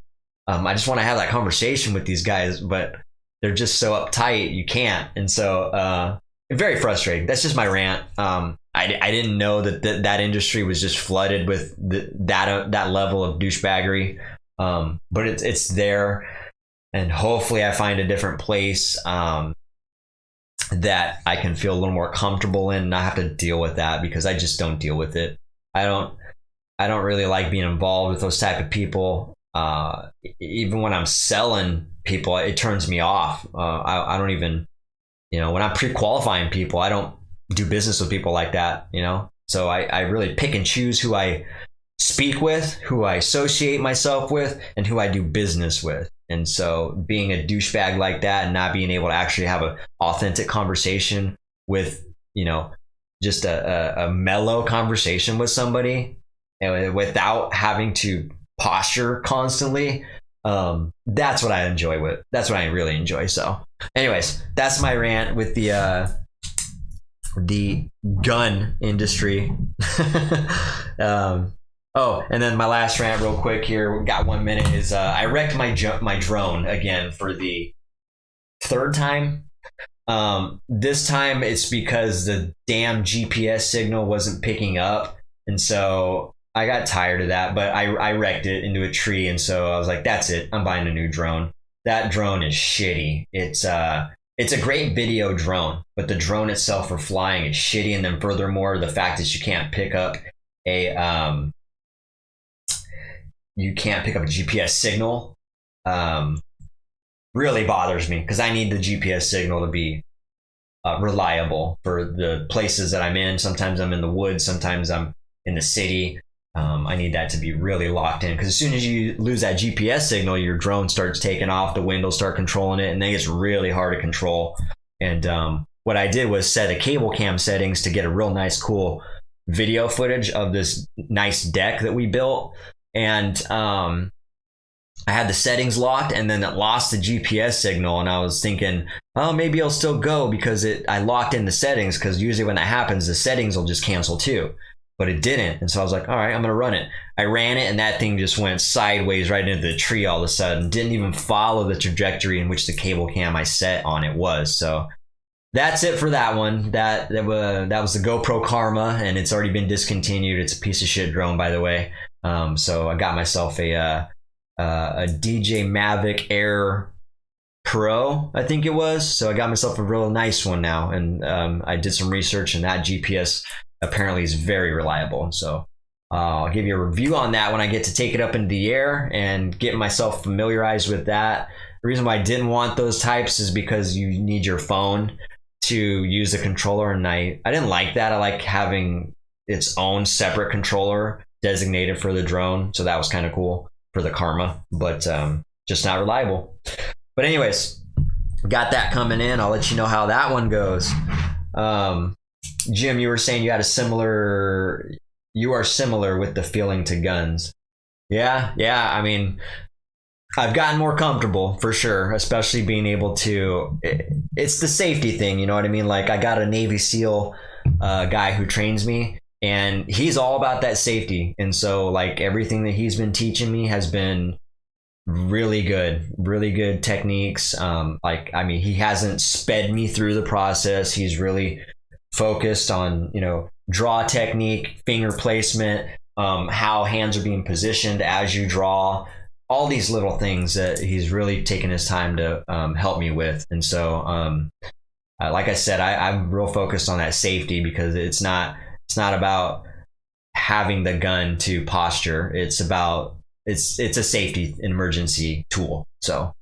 I just want to have that conversation with these guys, but they're just so uptight. You can't. And so, very frustrating. That's just my rant. I didn't know that industry was just flooded with that level of douchebaggery. But it's there, and hopefully I find a different place that I can feel a little more comfortable in, and not have to deal with that, because I just don't deal with it. I don't really like being involved with those type of people. Even when I'm selling people, it turns me off. I don't even, when I'm pre-qualifying people, I don't do business with people like that, So I really pick and choose who I speak with, who I associate myself with, and who I do business with. And so being a douchebag like that and not being able to actually have an authentic conversation with, just a mellow conversation with somebody, without having to posture constantly, that's what I enjoy with. That's what I really enjoy. So anyways, that's my rant with the gun industry. And then my last rant real quick here, we got 1 minute, is I wrecked my drone again for the third time. This time it's because the damn GPS signal wasn't picking up, and so I got tired of that, but I wrecked it into a tree. And so I was like, that's it, I'm buying a new drone. That drone is shitty. It's a great video drone, but the drone itself for flying is shitty. And then furthermore, the fact that you can't pick up a GPS signal really bothers me, because I need the GPS signal to be reliable for the places that I'm in. Sometimes I'm in the woods, sometimes I'm in the city. I need that to be really locked in, because as soon as you lose that GPS signal, your drone starts taking off, the wind will start controlling it, and then it's really hard to control. And what I did was set a cable cam settings to get a real nice, cool video footage of this nice deck that we built. And I had the settings locked, and then it lost the GPS signal, and I was thinking, oh, maybe it'll still go because I locked in the settings, because usually when that happens, the settings will just cancel too. But it didn't. And so I was like, all right, I'm going to run it. I ran it, and that thing just went sideways right into the tree all of a sudden. Didn't even follow the trajectory in which the cable cam I set on it was. So that's it for that one. That was the GoPro Karma, and it's already been discontinued. It's a piece of shit drone, by the way. So I got myself a DJI Mavic Air Pro, I think it was. So I got myself a real nice one now. And I did some research, and that GPS apparently is very reliable. So I'll give you a review on that when I get to take it up into the air and get myself familiarized with that. The reason why I didn't want those types is because you need your phone to use the controller, and I didn't like that. I like having its own separate controller designated for the drone. So that was kind of cool for the Karma, but just not reliable. But anyways, got that coming in. I'll let you know how that one goes. Jim, you were saying you are similar with the feeling to guns. Yeah. I mean, I've gotten more comfortable for sure, especially being able to. It's the safety thing, you know what I mean? Like I got a Navy SEAL guy who trains me, and he's all about that safety. And so, like everything that he's been teaching me has been really good techniques. Like I mean, he hasn't sped me through the process. He's really focused on draw technique, finger placement, how hands are being positioned as you draw, all these little things that he's really taken his time to help me with. And so like I said, I'm real focused on that safety, because it's not about having the gun to posture. It's about it's a safety emergency tool. So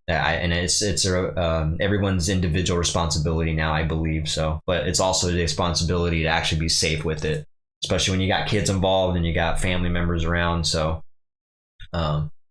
and it's everyone's individual responsibility now, I believe. So, but it's also the responsibility to actually be safe with it, especially when you got kids involved and you got family members around. So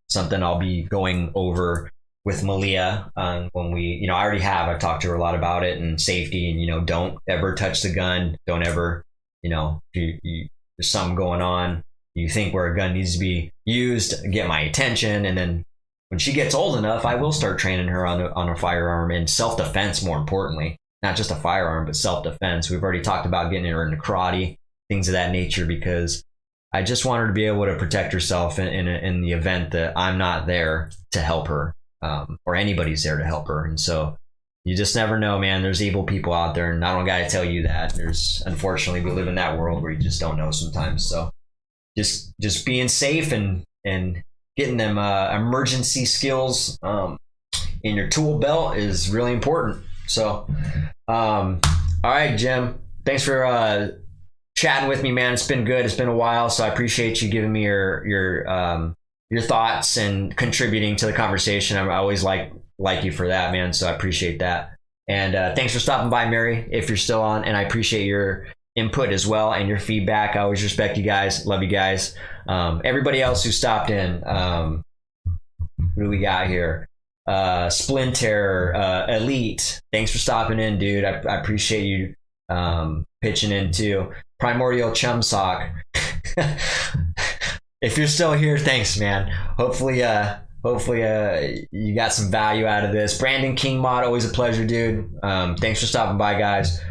something I'll be going over with Malia when we, I already have. I've talked to her a lot about it and safety, and don't ever touch the gun. Don't ever, if there's something going on, you think where a gun needs to be used, get my attention, and then when she gets old enough, I will start training her on a firearm and self-defense. More importantly, not just a firearm, but self-defense. We've already talked about getting her into karate, things of that nature, because I just want her to be able to protect herself in the event that I'm not there to help her, or anybody's there to help her. And so you just never know, man. There's evil people out there, and I don't gotta tell you that. Unfortunately, we live in that world where you just don't know sometimes. So just being safe and getting them emergency skills in your tool belt is really important. So all right, Jim, thanks for chatting with me, man. It's been good. It's been a while, so I appreciate you giving me your thoughts and contributing to the conversation. I always like you for that, man, so I appreciate that. And thanks for stopping by, Mary, if you're still on, and I appreciate your input as well and your feedback. I always respect you guys. Love you guys. Everybody else who stopped in, who do we got here? Splinter, Elite, thanks for stopping in, dude. I appreciate you pitching in too. Primordial Chum Sock. If you're still here, thanks, man. Hopefully you got some value out of this. Brandon King Mod, always a pleasure, dude. Thanks for stopping by, guys.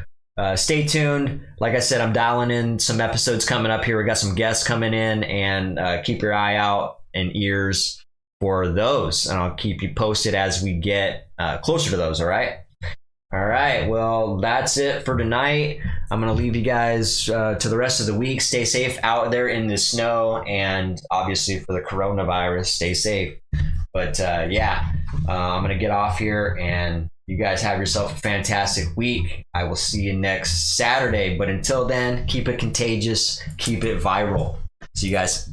Stay tuned. Like I said, I'm dialing in some episodes coming up here. We got some guests coming in, and keep your eye out and ears for those. And I'll keep you posted as we get closer to those. All right. All right. Well, that's it for tonight. I'm going to leave you guys to the rest of the week. Stay safe out there in the snow, and obviously for the coronavirus, stay safe. But I'm going to get off here, and you guys have yourself a fantastic week. I will see you next Saturday. But until then, keep it contagious, keep it viral. See you guys.